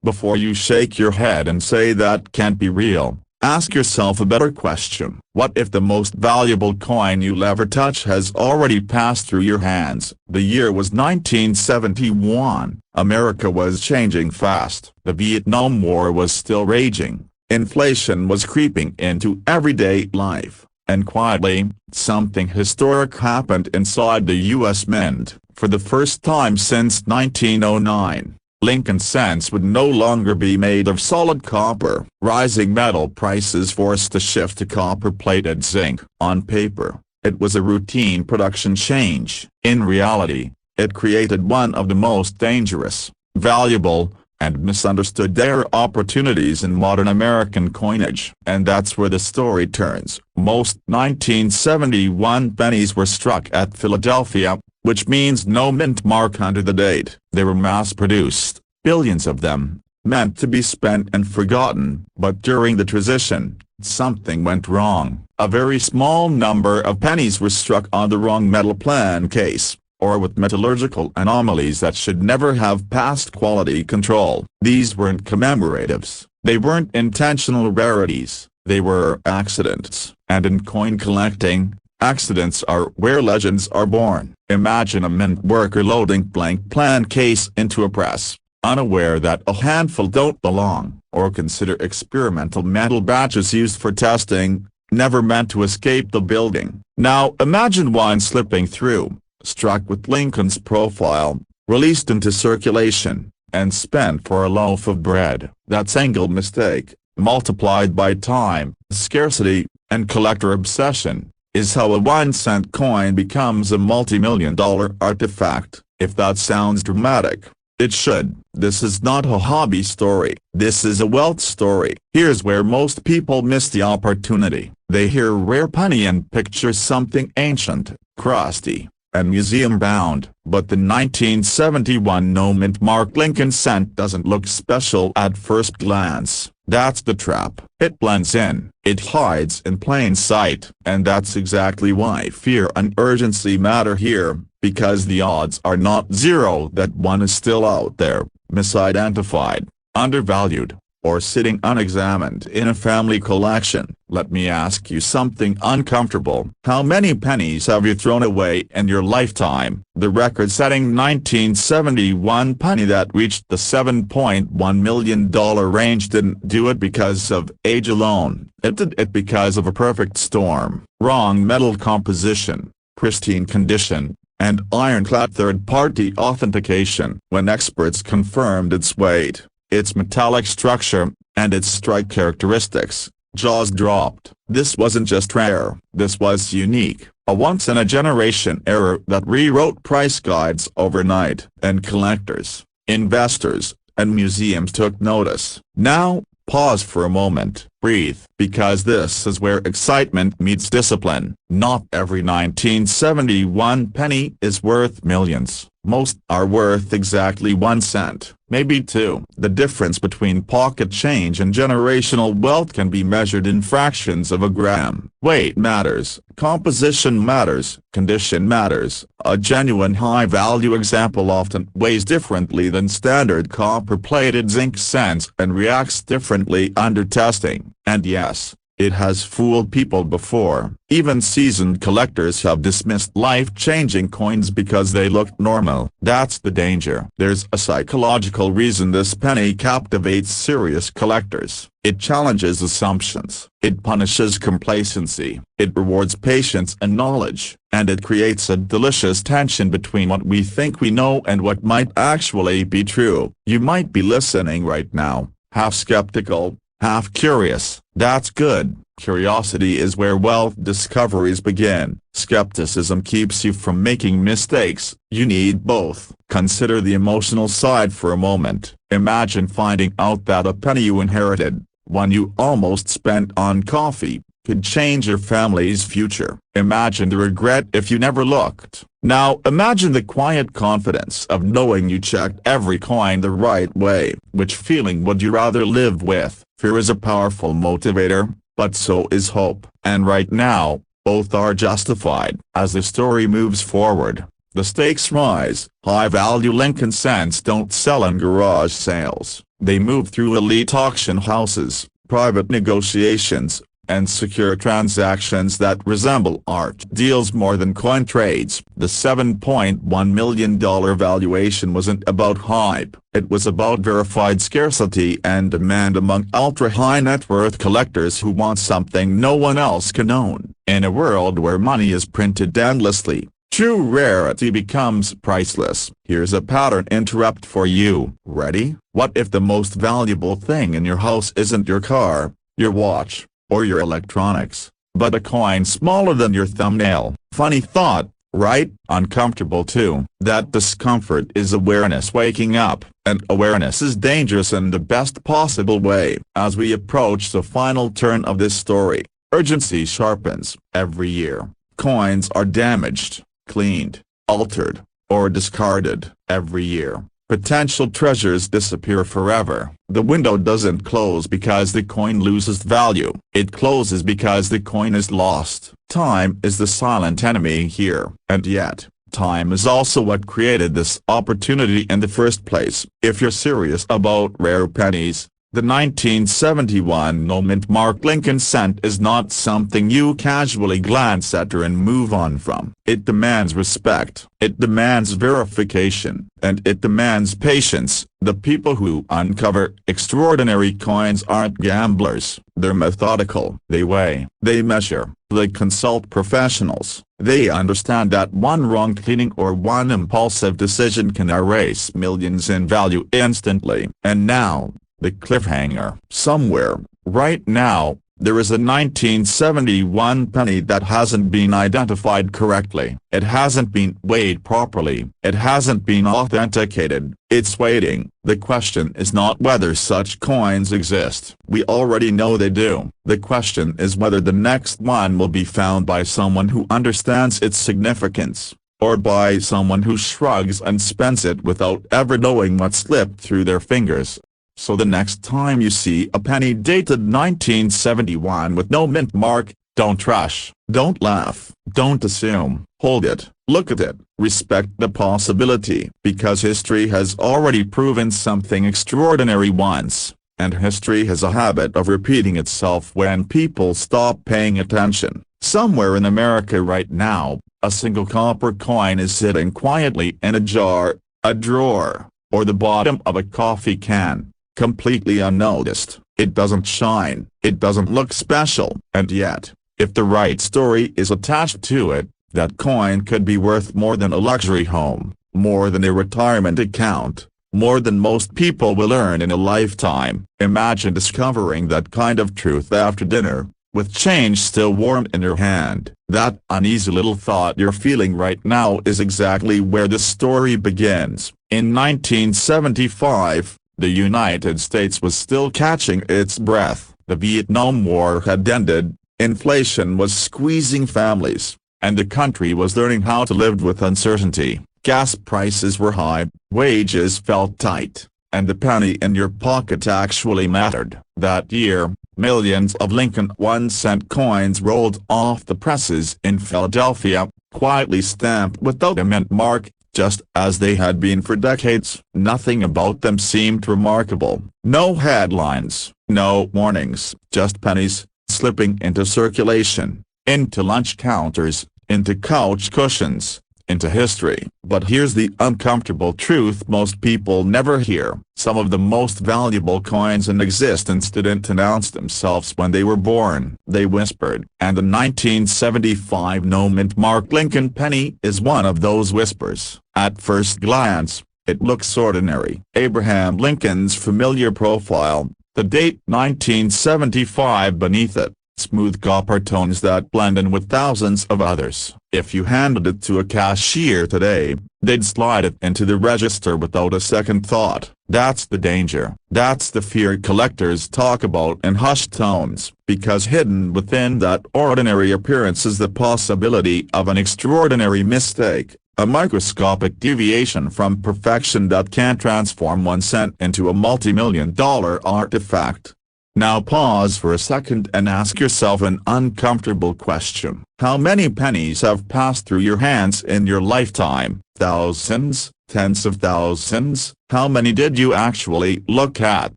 Before you shake your head and say that can't be real, ask yourself a better question. What if the most valuable coin you'll ever touch has already passed through your hands? The year was 1971. America was changing fast. The Vietnam War was still raging. Inflation was creeping into everyday life, and quietly, something historic happened inside the U.S. Mint. For the first time since 1909, Lincoln cents would no longer be made of solid copper. Rising metal prices forced a shift to copper-plated zinc. On paper, it was a routine production change. In reality, it created one of the most dangerous, valuable, and misunderstood rare opportunities in modern American coinage. And that's where the story turns. Most 1971 pennies were struck at Philadelphia, which means no mint mark under the date. They were mass-produced, billions of them, meant to be spent and forgotten. But during the transition, something went wrong. A very small number of pennies were struck on the wrong metal plan case, or with metallurgical anomalies that should never have passed quality control. These weren't commemoratives, they weren't intentional rarities, they were accidents. And in coin collecting, accidents are where legends are born. Imagine a mint worker loading blank plan case into a press, unaware that a handful don't belong. Or consider experimental metal batches used for testing, never meant to escape the building. Now imagine one slipping through, struck with Lincoln's profile, released into circulation, and spent for a loaf of bread. That single mistake, multiplied by time, scarcity, and collector obsession, is how a 1-cent coin becomes a multi-million-dollar artifact. If that sounds dramatic, it should. This is not a hobby story. This is a wealth story. Here's where most people miss the opportunity. They hear rare penny and picture something ancient, crusty, and museum-bound. But the 1971 no mint mark Lincoln cent doesn't look special at first glance. That's the trap. It blends in. It hides in plain sight. And that's exactly why fear and urgency matter here, because the odds are not zero that one is still out there, misidentified, undervalued, or sitting unexamined in a family collection. Let me ask you something uncomfortable. How many pennies have you thrown away in your lifetime? The record-setting 1971 penny that reached the $7.1 million range didn't do it because of age alone. It did it because of a perfect storm. Wrong metal composition, pristine condition, and ironclad third-party authentication. When experts confirmed its weight, its metallic structure, and its strike characteristics, jaws dropped. This wasn't just rare, this was unique, a once-in-a-generation error that rewrote price guides overnight. And collectors, investors, and museums took notice. Now, pause for a moment, breathe, because this is where excitement meets discipline. Not every 1971 penny is worth millions. Most are worth exactly 1 cent, maybe 2. The difference between pocket change and generational wealth can be measured in fractions of a gram. Weight matters, composition matters, condition matters. A genuine high-value example often weighs differently than standard copper-plated zinc cents and reacts differently under testing. And yes, it has fooled people before. Even seasoned collectors have dismissed life-changing coins because they looked normal. That's the danger. There's a psychological reason this penny captivates serious collectors. It challenges assumptions. It punishes complacency. It rewards patience and knowledge. And it creates a delicious tension between what we think we know and what might actually be true. You might be listening right now, half skeptical, half curious. That's good. Curiosity is where wealth discoveries begin. Skepticism keeps you from making mistakes. You need both. Consider the emotional side for a moment. Imagine finding out that a penny you inherited, one you almost spent on coffee, could change your family's future. Imagine the regret if you never looked. Now imagine the quiet confidence of knowing you checked every coin the right way. Which feeling would you rather live with? Fear is a powerful motivator, but so is hope. And right now, both are justified. As the story moves forward, the stakes rise. High-value Lincoln cents don't sell in garage sales. They move through elite auction houses, private negotiations, and secure transactions that resemble art deals more than coin trades. The $7.1 million valuation wasn't about hype, it was about verified scarcity and demand among ultra-high net worth collectors who want something no one else can own. In a world where money is printed endlessly, true rarity becomes priceless. Here's a pattern interrupt for you. Ready? What if the most valuable thing in your house isn't your car, your watch, or your electronics, but a coin smaller than your thumbnail? Funny thought, right? Uncomfortable too. That discomfort is awareness waking up, and awareness is dangerous in the best possible way. As we approach the final turn of this story, urgency sharpens. Every year, coins are damaged, cleaned, altered, or discarded. Every year, potential treasures disappear forever. The window doesn't close because the coin loses value. It closes because the coin is lost. Time is the silent enemy here. And yet, time is also what created this opportunity in the first place. If you're serious about rare pennies, the 1971 no-mint mark Lincoln cent is not something you casually glance at and move on from. It demands respect, it demands verification, and it demands patience. The people who uncover extraordinary coins aren't gamblers. They're methodical. They weigh, they measure, they consult professionals. They understand that one wrong cleaning or one impulsive decision can erase millions in value instantly. And now, the cliffhanger. Somewhere, right now, there is a 1971 penny that hasn't been identified correctly. It hasn't been weighed properly. It hasn't been authenticated. It's waiting. The question is not whether such coins exist. We already know they do. The question is whether the next one will be found by someone who understands its significance, or by someone who shrugs and spends it without ever knowing what slipped through their fingers. So the next time you see a penny dated 1971 with no mint mark, don't rush, don't laugh, don't assume. Hold it, look at it, respect the possibility. Because history has already proven something extraordinary once, and history has a habit of repeating itself when people stop paying attention. Somewhere in America right now, a single copper coin is sitting quietly in a jar, a drawer, or the bottom of a coffee can, completely unnoticed. It doesn't shine, it doesn't look special, and yet, if the right story is attached to it, that coin could be worth more than a luxury home, more than a retirement account, more than most people will earn in a lifetime. Imagine discovering that kind of truth after dinner, with change still warm in your hand. That uneasy little thought you're feeling right now is exactly where the story begins. In 1975, the United States was still catching its breath. The Vietnam War had ended, inflation was squeezing families, and the country was learning how to live with uncertainty. Gas prices were high, wages felt tight, and the penny in your pocket actually mattered. That year, millions of Lincoln 1-cent coins rolled off the presses in Philadelphia, quietly stamped without a mint mark, just as they had been for decades. Nothing about them seemed remarkable. No headlines, no warnings, just pennies, slipping into circulation, into lunch counters, into couch cushions, into history. But here's the uncomfortable truth most people never hear. Some of the most valuable coins in existence didn't announce themselves when they were born. They whispered. And the 1975 no-mint mark Lincoln penny is one of those whispers. At first glance, it looks ordinary. Abraham Lincoln's familiar profile, The date 1975 beneath it, smooth copper tones that blend in with thousands of others. If you handed it to a cashier today, they'd slide it into the register without a second thought. That's the danger. That's the fear collectors talk about in hushed tones, because hidden within that ordinary appearance is the possibility of an extraordinary mistake, a microscopic deviation from perfection that can transform 1 cent into a multi-million-dollar artifact. Now pause for a second and ask yourself an uncomfortable question. How many pennies have passed through your hands in your lifetime? Thousands? Tens of thousands? How many did you actually look at?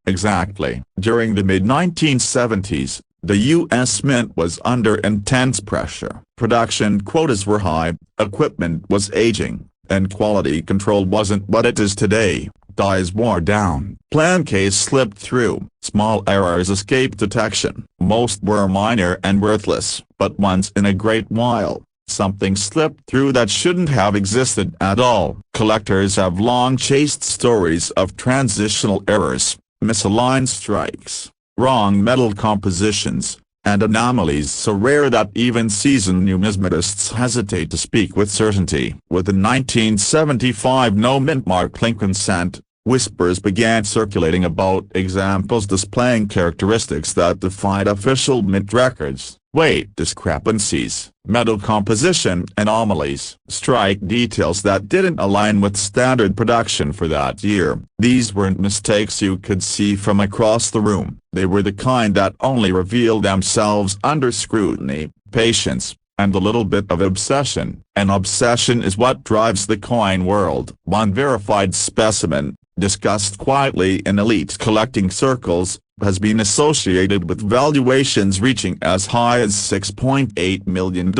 Exactly. During the mid-1970s, the U.S. Mint was under intense pressure. Production quotas were high, equipment was aging, and quality control wasn't what it is today. Dies wore down, plan case slipped through, small errors escaped detection. Most were minor and worthless, but once in a great while, something slipped through that shouldn't have existed at all. Collectors have long chased stories of transitional errors, misaligned strikes, wrong metal compositions, and anomalies so rare that even seasoned numismatists hesitate to speak with certainty. With the 1975 no-mint mark Lincoln cent, whispers began circulating about examples displaying characteristics that defied official mint records: weight discrepancies, metal composition anomalies, strike details that didn't align with standard production for that year. These weren't mistakes you could see from across the room. They were the kind that only revealed themselves under scrutiny, patience, and a little bit of obsession. And obsession is what drives the coin world. One verified specimen, discussed quietly in elite collecting circles, has been associated with valuations reaching as high as $6.8 million.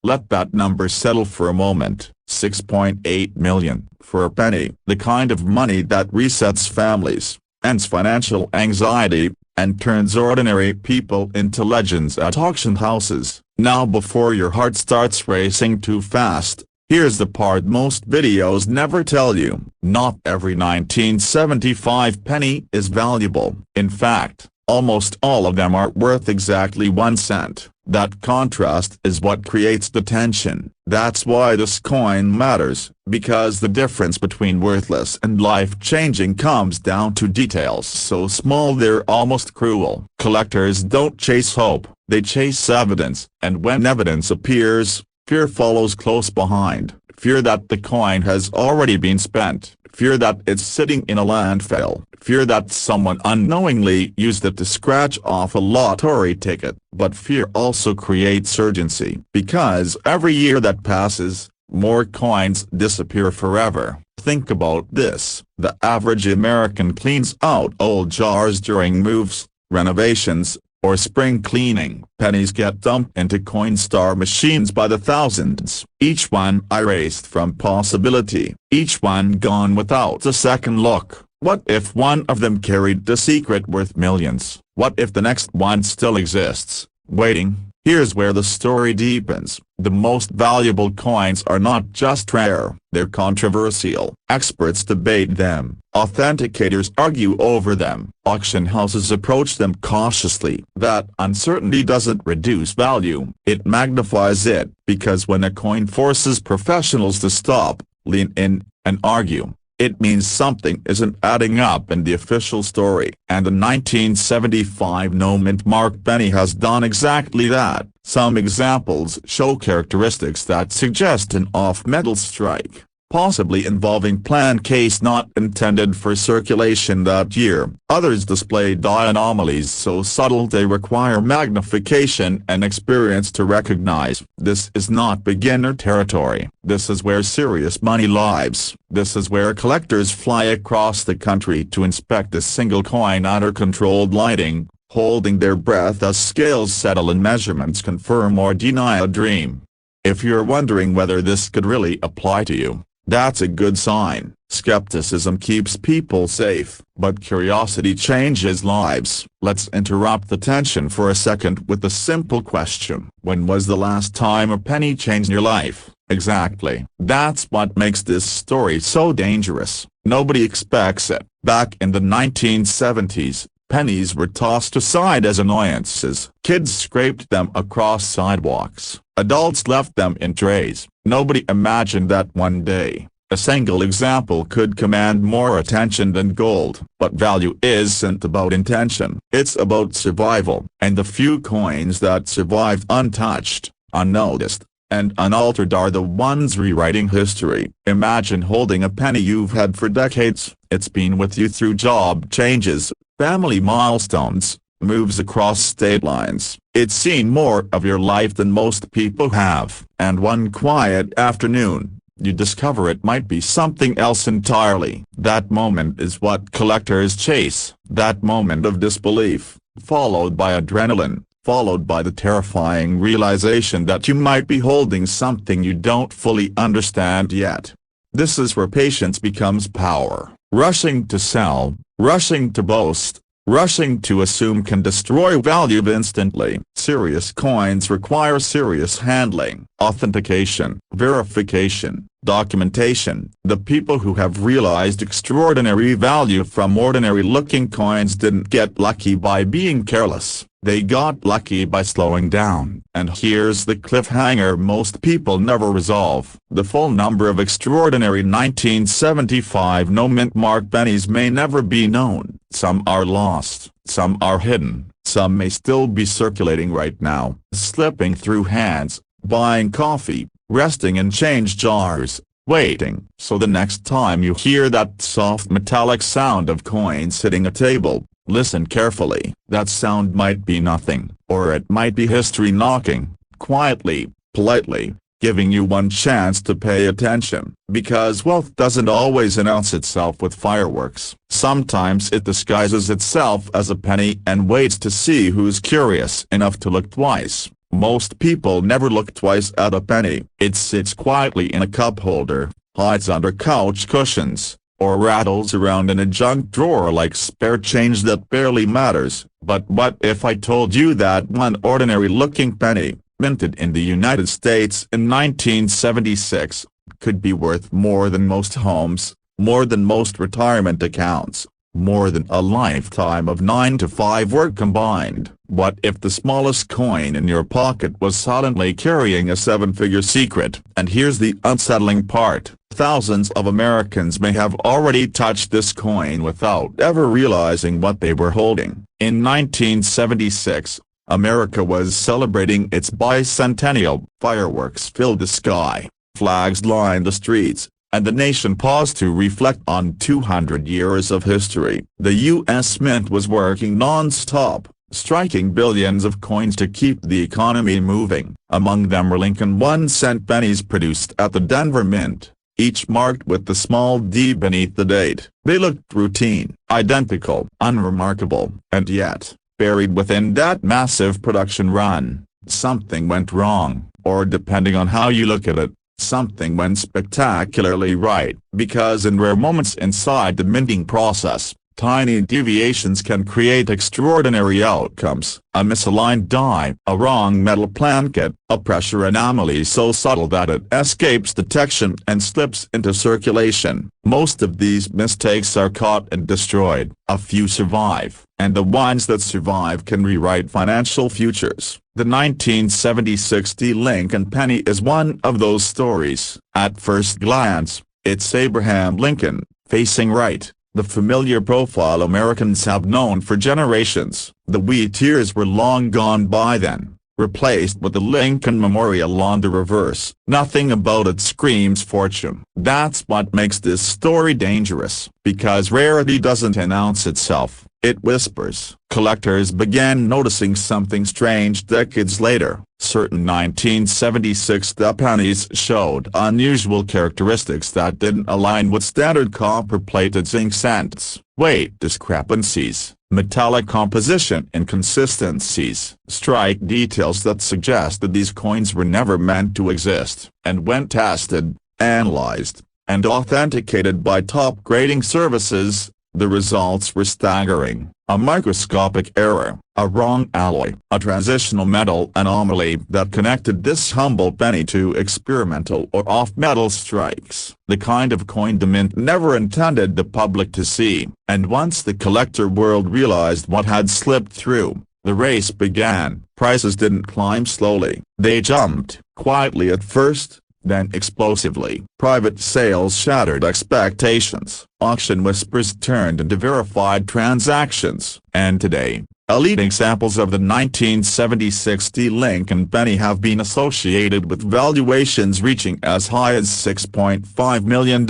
Let that number settle for a moment. $6.8 million for a penny. The kind of money that resets families, ends financial anxiety, and turns ordinary people into legends at auction houses. Now before your heart starts racing too fast, here's the part most videos never tell you. Not every 1975 penny is valuable. In fact, almost all of them are worth exactly 1 cent. That contrast is what creates the tension. That's why this coin matters, because the difference between worthless and life-changing comes down to details so small they're almost cruel. Collectors don't chase hope, they chase evidence, and when evidence appears, fear follows close behind. Fear that the coin has already been spent, fear that it's sitting in a landfill, fear that someone unknowingly used it to scratch off a lottery ticket. But fear also creates urgency, because every year that passes, more coins disappear forever. Think about this: the average American cleans out old jars during moves, renovations, or spring cleaning. Pennies get dumped into Coinstar machines by the thousands, each one erased from possibility, each one gone without a second look. What if one of them carried the secret worth millions? What if the next one still exists, waiting? Here's where the story deepens. The most valuable coins are not just rare, they're controversial. Experts debate them, authenticators argue over them, auction houses approach them cautiously. That uncertainty doesn't reduce value, it magnifies it, because when a coin forces professionals to stop, lean in, and argue, it means something isn't adding up in the official story. And the 1975 no-mint mark penny has done exactly that. Some examples show characteristics that suggest an off-metal strike, possibly involving plan case not intended for circulation that year. Others display die anomalies so subtle they require magnification and experience to recognize. This is not beginner territory. This is where serious money lies. This is where collectors fly across the country to inspect a single coin under controlled lighting, holding their breath as scales settle and measurements confirm or deny a dream. If you're wondering whether this could really apply to you, that's a good sign. Skepticism keeps people safe, but curiosity changes lives. Let's interrupt the tension for a second with a simple question. When was the last time a penny changed your life? Exactly. That's what makes this story so dangerous. Nobody expects it. Back in the 1970s, Pennies were tossed aside as annoyances. Kids scraped them across sidewalks. Adults left them in trays. Nobody imagined that one day, a single example could command more attention than gold. But value isn't about intention. It's about survival. And the few coins that survived untouched, unnoticed, and unaltered are the ones rewriting history. Imagine holding a penny you've had for decades. It's been with you through job changes, family milestones, moves across state lines. It's seen more of your life than most people have. And one quiet afternoon, you discover it might be something else entirely. That moment is what collectors chase. That moment of disbelief, followed by adrenaline, followed by the terrifying realization that you might be holding something you don't fully understand yet. This is where patience becomes power. Rushing to sell, rushing to boast, rushing to assume can destroy value instantly. Serious coins require serious handling, authentication, verification, documentation. The people who have realized extraordinary value from ordinary-looking coins didn't get lucky by being careless. They got lucky by slowing down. And here's the cliffhanger most people never resolve. The full number of extraordinary 1975 no-mint mark pennies may never be known. Some are lost, some are hidden, some may still be circulating right now, slipping through hands, buying coffee, resting in change jars, waiting. So the next time you hear that soft metallic sound of coins hitting a table, listen carefully. That sound might be nothing, or it might be history knocking, quietly, politely, giving you one chance to pay attention. Because wealth doesn't always announce itself with fireworks. Sometimes it disguises itself as a penny and waits to see who's curious enough to look twice. Most people never look twice at a penny. It sits quietly in a cup holder, hides under couch cushions, or rattles around in a junk drawer like spare change that barely matters. But what if I told you that one ordinary-looking penny, minted in the United States in 1976, could be worth more than most homes, more than most retirement accounts, more than a lifetime of 9-to-5 work combined? What if the smallest coin in your pocket was silently carrying a seven-figure secret? And here's the unsettling part. Thousands of Americans may have already touched this coin without ever realizing what they were holding. In 1976, America was celebrating its bicentennial. Fireworks filled the sky, flags lined the streets, and the nation paused to reflect on 200 years of history. The U.S. Mint was working non-stop, striking billions of coins to keep the economy moving. Among them were Lincoln 1-cent pennies produced at the Denver Mint, each marked with the small d beneath the date. They looked routine, identical, unremarkable, and yet, buried within that massive production run, something went wrong, or depending on how you look at it, something went spectacularly right. Because in rare moments inside the minting process, tiny deviations can create extraordinary outcomes. A misaligned die, a wrong metal placket, a pressure anomaly so subtle that it escapes detection and slips into circulation. Most of these mistakes are caught and destroyed. A few survive, and the ones that survive can rewrite financial futures. The 1976 Lincoln penny is one of those stories. At first glance, it's Abraham Lincoln, facing right, the familiar profile Americans have known for generations. The wheat ears were long gone by then, replaced with the Lincoln Memorial on the reverse. Nothing about it screams fortune. That's what makes this story dangerous. Because rarity doesn't announce itself, it whispers. Collectors began noticing something strange decades later. Certain 1976 pennies showed unusual characteristics that didn't align with standard copper-plated zinc cents. Weight discrepancies, metallic composition inconsistencies, strike details that suggest that these coins were never meant to exist. And when tested, analyzed, and authenticated by top grading services, The results were staggering: a microscopic error, a wrong alloy, a transitional metal anomaly that connected this humble penny to experimental or off-metal strikes, the kind of coin the mint never intended the public to see. And once the collector world realized what had slipped through, the race began. Prices didn't climb slowly, they jumped, quietly at first, then explosively. Private sales shattered expectations, auction whispers turned into verified transactions, and today, elite examples of the 1976 Lincoln penny have been associated with valuations reaching as high as $6.5 million.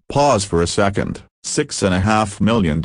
Pause for a second. $6.5 million,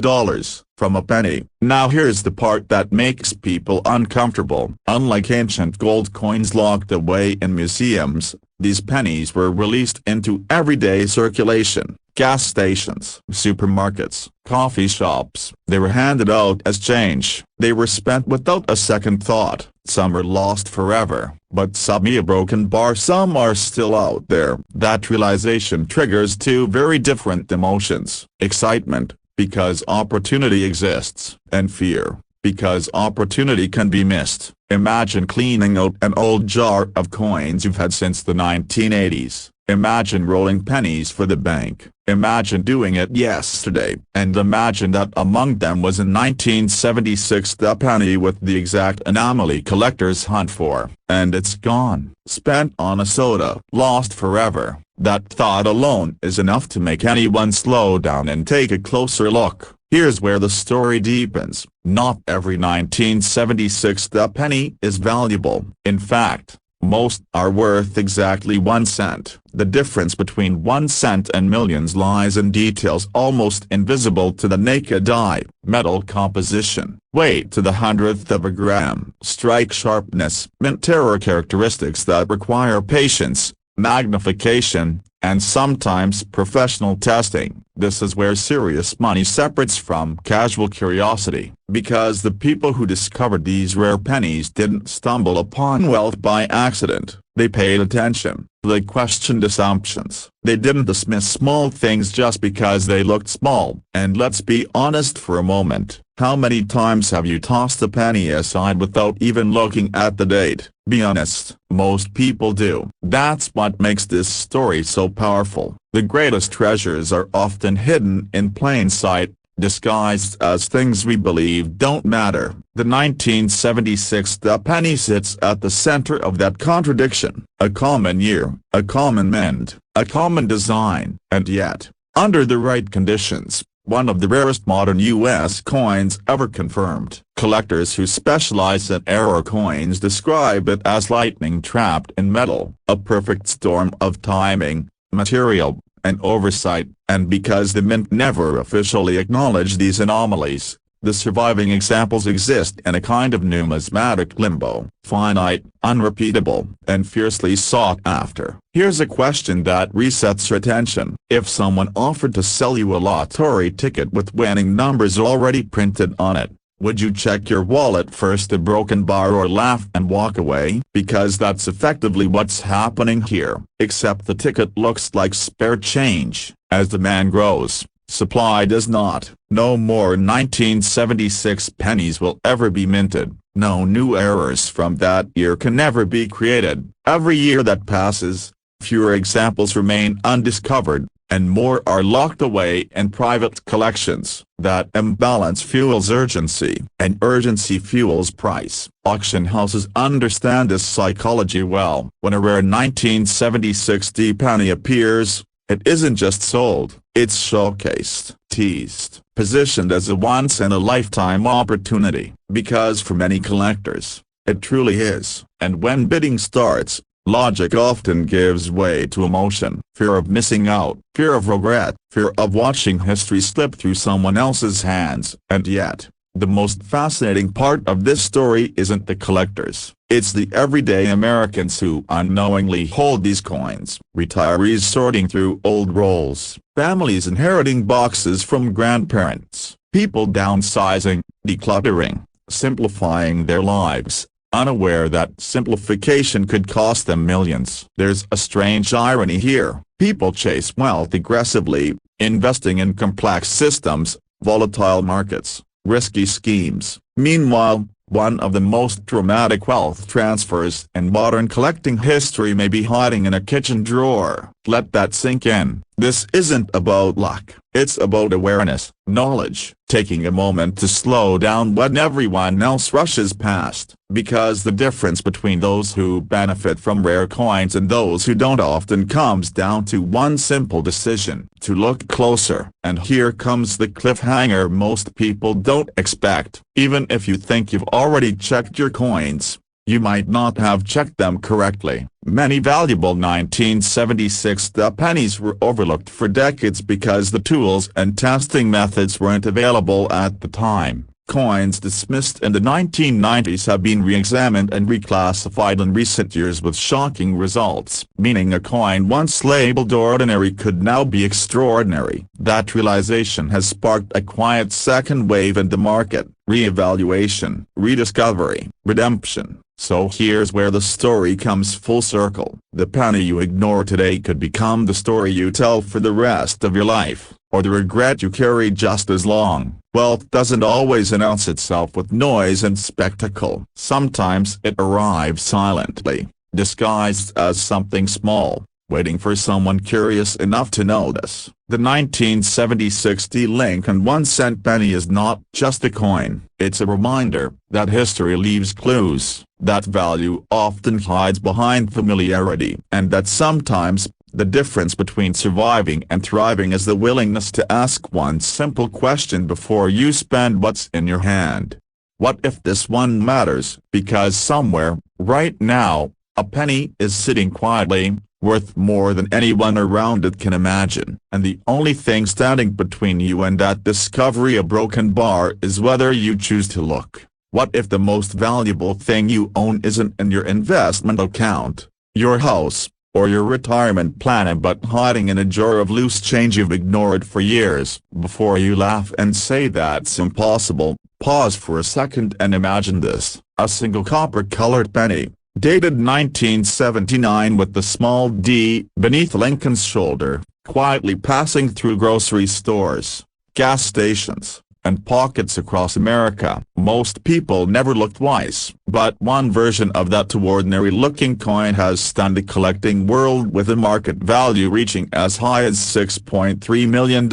from a penny. Now here's the part that makes people uncomfortable. Unlike ancient gold coins locked away in museums, these pennies were released into everyday circulation. Gas stations, supermarkets, coffee shops. They were handed out as change. They were spent without a second thought. Some are lost forever, but some a broken bar. Some are still out there. That realization triggers two very different emotions: excitement, because opportunity exists, and fear, because opportunity can be missed. Imagine cleaning out an old jar of coins you've had since the 1980s. Imagine rolling pennies for the bank. Imagine doing it yesterday. And imagine that among them was a 1976 penny with the exact anomaly collectors hunt for. And it's gone. Spent on a soda. Lost forever. That thought alone is enough to make anyone slow down and take a closer look. Here's where the story deepens. Not every 1976 penny is valuable. In fact, most are worth exactly 1 cent. The difference between 1 cent and millions lies in details almost invisible to the naked eye: metal composition, weight to the hundredth of a gram, strike sharpness, mint terror, characteristics that require patience, magnification, and sometimes professional testing. This is where serious money separates from casual curiosity, because the people who discovered these rare pennies didn't stumble upon wealth by accident. They paid attention. They questioned assumptions. They didn't dismiss small things just because they looked small. And let's be honest for a moment. How many times have you tossed a penny aside without even looking at the date? Be honest. Most people do. That's what makes this story so powerful. The greatest treasures are often hidden in plain sight, disguised as things we believe don't matter. The 1976 penny sits at the center of that contradiction. A common year, a common mint, a common design, and yet, under the right conditions, one of the rarest modern U.S. coins ever confirmed. Collectors who specialize in error coins describe it as lightning trapped in metal, a perfect storm of timing, material, and oversight. And because the mint never officially acknowledged these anomalies, the surviving examples exist in a kind of numismatic limbo: finite, unrepeatable, and fiercely sought after. Here's a question that resets your attention. If someone offered to sell you a lottery ticket with winning numbers already printed on it, would you check your wallet first, a broken bar, or laugh and walk away? Because that's effectively what's happening here, except the ticket looks like spare change. As demand grows, supply does not. No more 1976 pennies will ever be minted. No new errors from that year can ever be created. Every year that passes, fewer examples remain undiscovered, and more are locked away in private collections. That imbalance fuels urgency, and urgency fuels price. Auction houses understand this psychology well. When a rare 1976 penny appears, it isn't just sold, it's showcased, teased, positioned as a once-in-a-lifetime opportunity. Because for many collectors, it truly is. And when bidding starts, logic often gives way to emotion: fear of missing out, fear of regret, fear of watching history slip through someone else's hands. And yet, the most fascinating part of this story isn't the collectors. It's the everyday Americans who unknowingly hold these coins. Retirees sorting through old rolls, families inheriting boxes from grandparents, people downsizing, decluttering, simplifying their lives, unaware that simplification could cost them millions. There's a strange irony here. People chase wealth aggressively, investing in complex systems, volatile markets, risky schemes. Meanwhile, one of the most dramatic wealth transfers in modern collecting history may be hiding in a kitchen drawer. Let that sink in. This isn't about luck. It's about awareness, knowledge, taking a moment to slow down when everyone else rushes past. Because the difference between those who benefit from rare coins and those who don't often comes down to one simple decision: to look closer. And here comes the cliffhanger most people don't expect. Even if you think you've already checked your coins, you might not have checked them correctly. Many valuable 1976 pennies were overlooked for decades because the tools and testing methods weren't available at the time. Coins dismissed in the 1990s have been re-examined and reclassified in recent years with shocking results, meaning a coin once labeled ordinary could now be extraordinary. That realization has sparked a quiet second wave in the market: re-evaluation, rediscovery, redemption. So here's where the story comes full circle. The penny you ignore today could become the story you tell for the rest of your life, or the regret you carry just as long. Wealth doesn't always announce itself with noise and spectacle. Sometimes it arrives silently, disguised as something small, waiting for someone curious enough to notice. The 1976 Lincoln 1-cent penny is not just a coin. It's a reminder that history leaves clues, that value often hides behind familiarity, and that sometimes the difference between surviving and thriving is the willingness to ask one simple question before you spend what's in your hand. What if this one matters? Because somewhere, right now, a penny is sitting quietly, worth more than anyone around it can imagine. And the only thing standing between you and that discovery, a broken bar, is whether you choose to look. What if the most valuable thing you own isn't in your investment account, your house, or your retirement plan, but hiding in a jar of loose change you've ignored for years? Before you laugh and say that's impossible, pause for a second and imagine this: a single copper-colored penny, dated 1979, with the small D beneath Lincoln's shoulder, quietly passing through grocery stores, gas stations, and pockets across America. Most people never look twice, but one version of that ordinary-looking coin has stunned the collecting world, with a market value reaching as high as $6.3 million.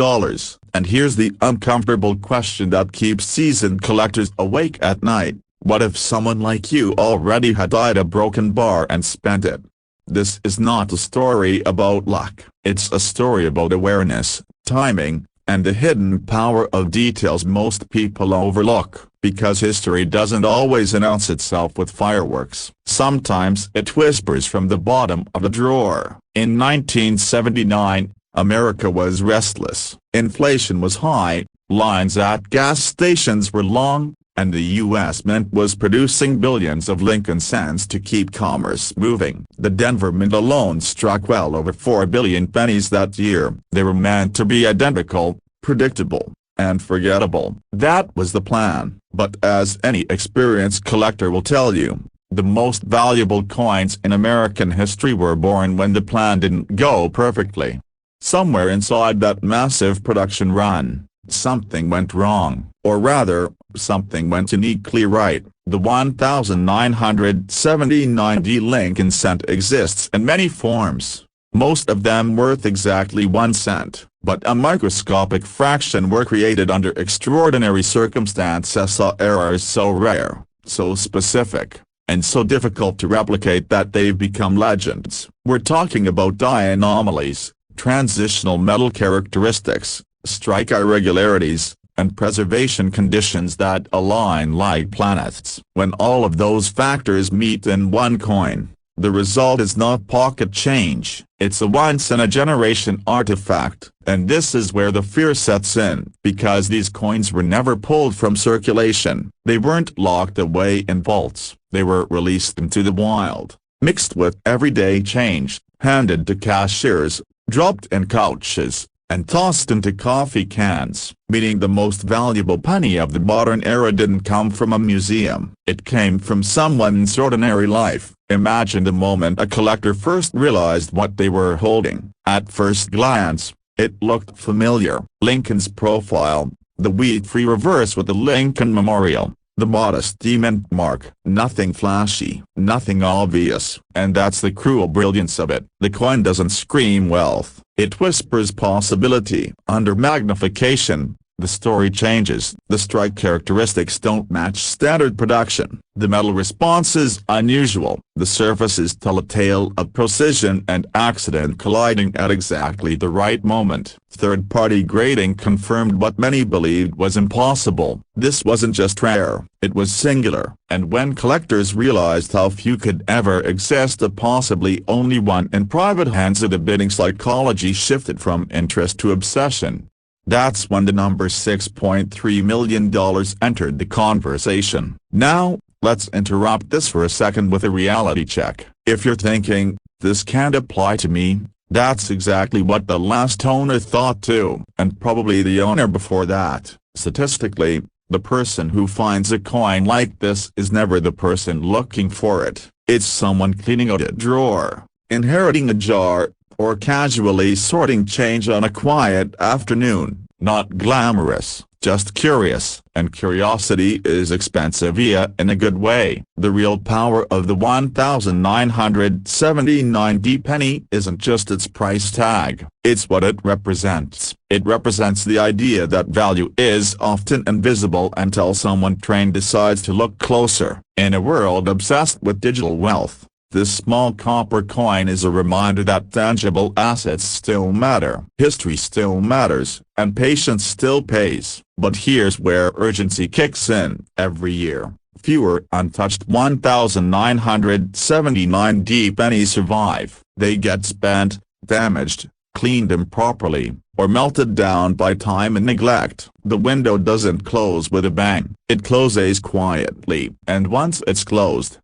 And here's the uncomfortable question that keeps seasoned collectors awake at night: what if someone like you already had died a broken bar and spent it? This is not a story about luck. It's a story about awareness, timing, and the hidden power of details most people overlook. Because history doesn't always announce itself with fireworks. Sometimes it whispers from the bottom of a drawer. In 1979, America was restless. Inflation was high, lines at gas stations were long, and the U.S. Mint was producing billions of Lincoln cents to keep commerce moving. The Denver Mint alone struck well over 4 billion pennies that year. They were meant to be identical, predictable, and forgettable. That was the plan. But as any experienced collector will tell you, the most valuable coins in American history were born when the plan didn't go perfectly. Somewhere inside that massive production run, something went wrong, or rather, something went uniquely right. The 1979 Lincoln cent exists in many forms, most of them worth exactly 1 cent, but a microscopic fraction were created under extraordinary circumstances, saw errors so rare, so specific, and so difficult to replicate that they've become legends. We're talking about die anomalies, transitional metal characteristics, strike irregularities, and preservation conditions that align like planets. When all of those factors meet in one coin, the result is not pocket change, it's a once-in-a-generation artifact. And this is where the fear sets in, because these coins were never pulled from circulation. They weren't locked away in vaults. They were released into the wild, mixed with everyday change, handed to cashiers, dropped in couches, and tossed into coffee cans. Meaning the most valuable penny of the modern era didn't come from a museum. It came from someone's ordinary life. Imagine the moment a collector first realized what they were holding. At first glance, it looked familiar. Lincoln's profile, The weed-free reverse with the Lincoln Memorial. The modest mint mark. Nothing flashy, nothing obvious. And that's the cruel brilliance of it. The coin doesn't scream wealth. It whispers possibility. Under magnification, the story changes. The strike characteristics don't match standard production. The metal response is unusual. The surfaces tell a tale of precision and accident colliding at exactly the right moment. Third-party grading confirmed what many believed was impossible. This wasn't just rare, it was singular. And when collectors realized how few could ever exist of possibly only one in private hands, the bidding psychology shifted from interest to obsession. That's when the number $6.3 million entered the conversation. Now, let's interrupt this for a second with a reality check. If you're thinking, this can't apply to me, that's exactly what the last owner thought too, and probably the owner before that. Statistically, the person who finds a coin like this is never the person looking for it. It's someone cleaning out a drawer, inheriting a jar, or casually sorting change on a quiet afternoon. Not glamorous, just curious. And curiosity is expensive in a good way. The real power of the 1979 penny isn't just its price tag, it's what it represents. It represents the idea that value is often invisible until someone trained decides to look closer. In a world obsessed with digital wealth, this small copper coin is a reminder that tangible assets still matter, history still matters, and patience still pays. But here's where urgency kicks in. Every year, fewer untouched 1979 pennies survive. They get spent, damaged, cleaned improperly, or melted down by time and neglect. The window doesn't close with a bang. It closes quietly, and once it's closed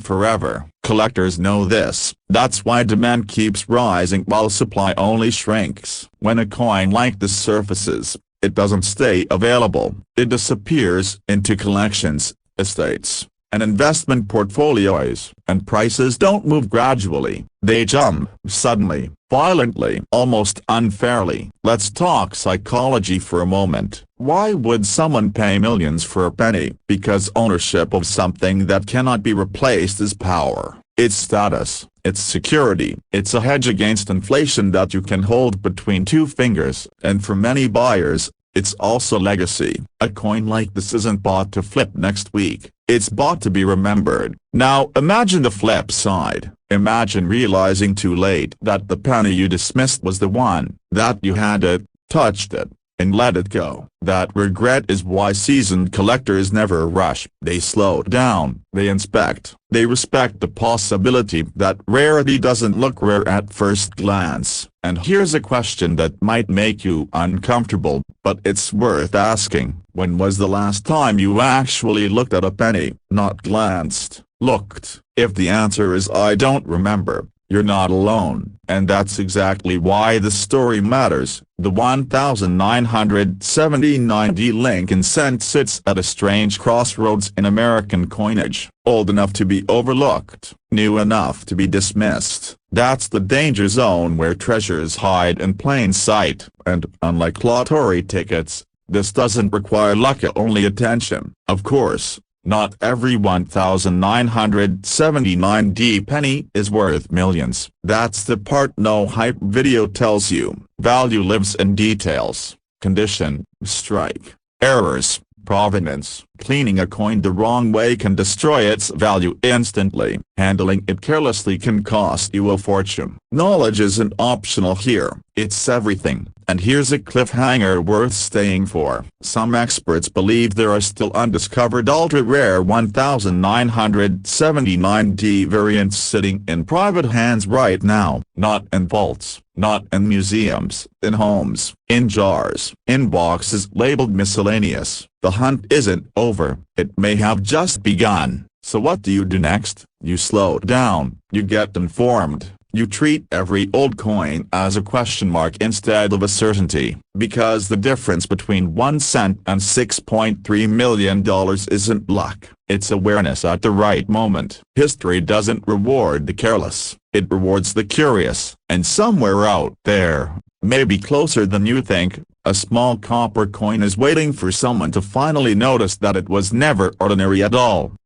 forever. Collectors know this. That's why demand keeps rising while supply only shrinks. When a coin like this surfaces, it doesn't stay available. It disappears into collections, estates, and investment portfolios. And prices don't move gradually. They jump, suddenly, violently, almost unfairly. Let's talk psychology for a moment. Why would someone pay millions for a penny? Because ownership of something that cannot be replaced is power. It's status, it's security, it's a hedge against inflation that you can hold between two fingers. And for many buyers, it's also legacy. A coin like this isn't bought to flip next week, it's bought to be remembered. Now imagine the flip side. Imagine realizing too late that the penny you dismissed was the one, that you had it, touched it, and let it go. That regret is why seasoned collectors never rush. They slow down, they inspect, they respect the possibility that rarity doesn't look rare at first glance. And here's a question that might make you uncomfortable, but it's worth asking. When was the last time you actually looked at a penny? Not glanced, looked. If the answer is I don't remember, you're not alone. And that's exactly why the story matters. The 1979 Lincoln cent sits at a strange crossroads in American coinage. Old enough to be overlooked, new enough to be dismissed. That's the danger zone where treasures hide in plain sight. And unlike lottery tickets, this doesn't require luck, only attention. Of course, not every 1979 penny is worth millions. That's the part no hype video tells you. Value lives in details, condition, strike, errors, provenance. Cleaning a coin the wrong way can destroy its value instantly. Handling it carelessly can cost you a fortune. Knowledge isn't optional here, it's everything. And here's a cliffhanger worth staying for. Some experts believe there are still undiscovered ultra-rare 1979 variants sitting in private hands right now. Not in vaults, not in museums, in homes, in jars, in boxes labeled miscellaneous. The hunt isn't over, it may have just begun. So what do you do next? You slow down, you get informed. You treat every old coin as a question mark instead of a certainty. Because the difference between 1 cent and $6.3 million isn't luck, it's awareness at the right moment. History doesn't reward the careless, it rewards the curious. And somewhere out there, maybe closer than you think, A small copper coin is waiting for someone to finally notice that it was never ordinary at all.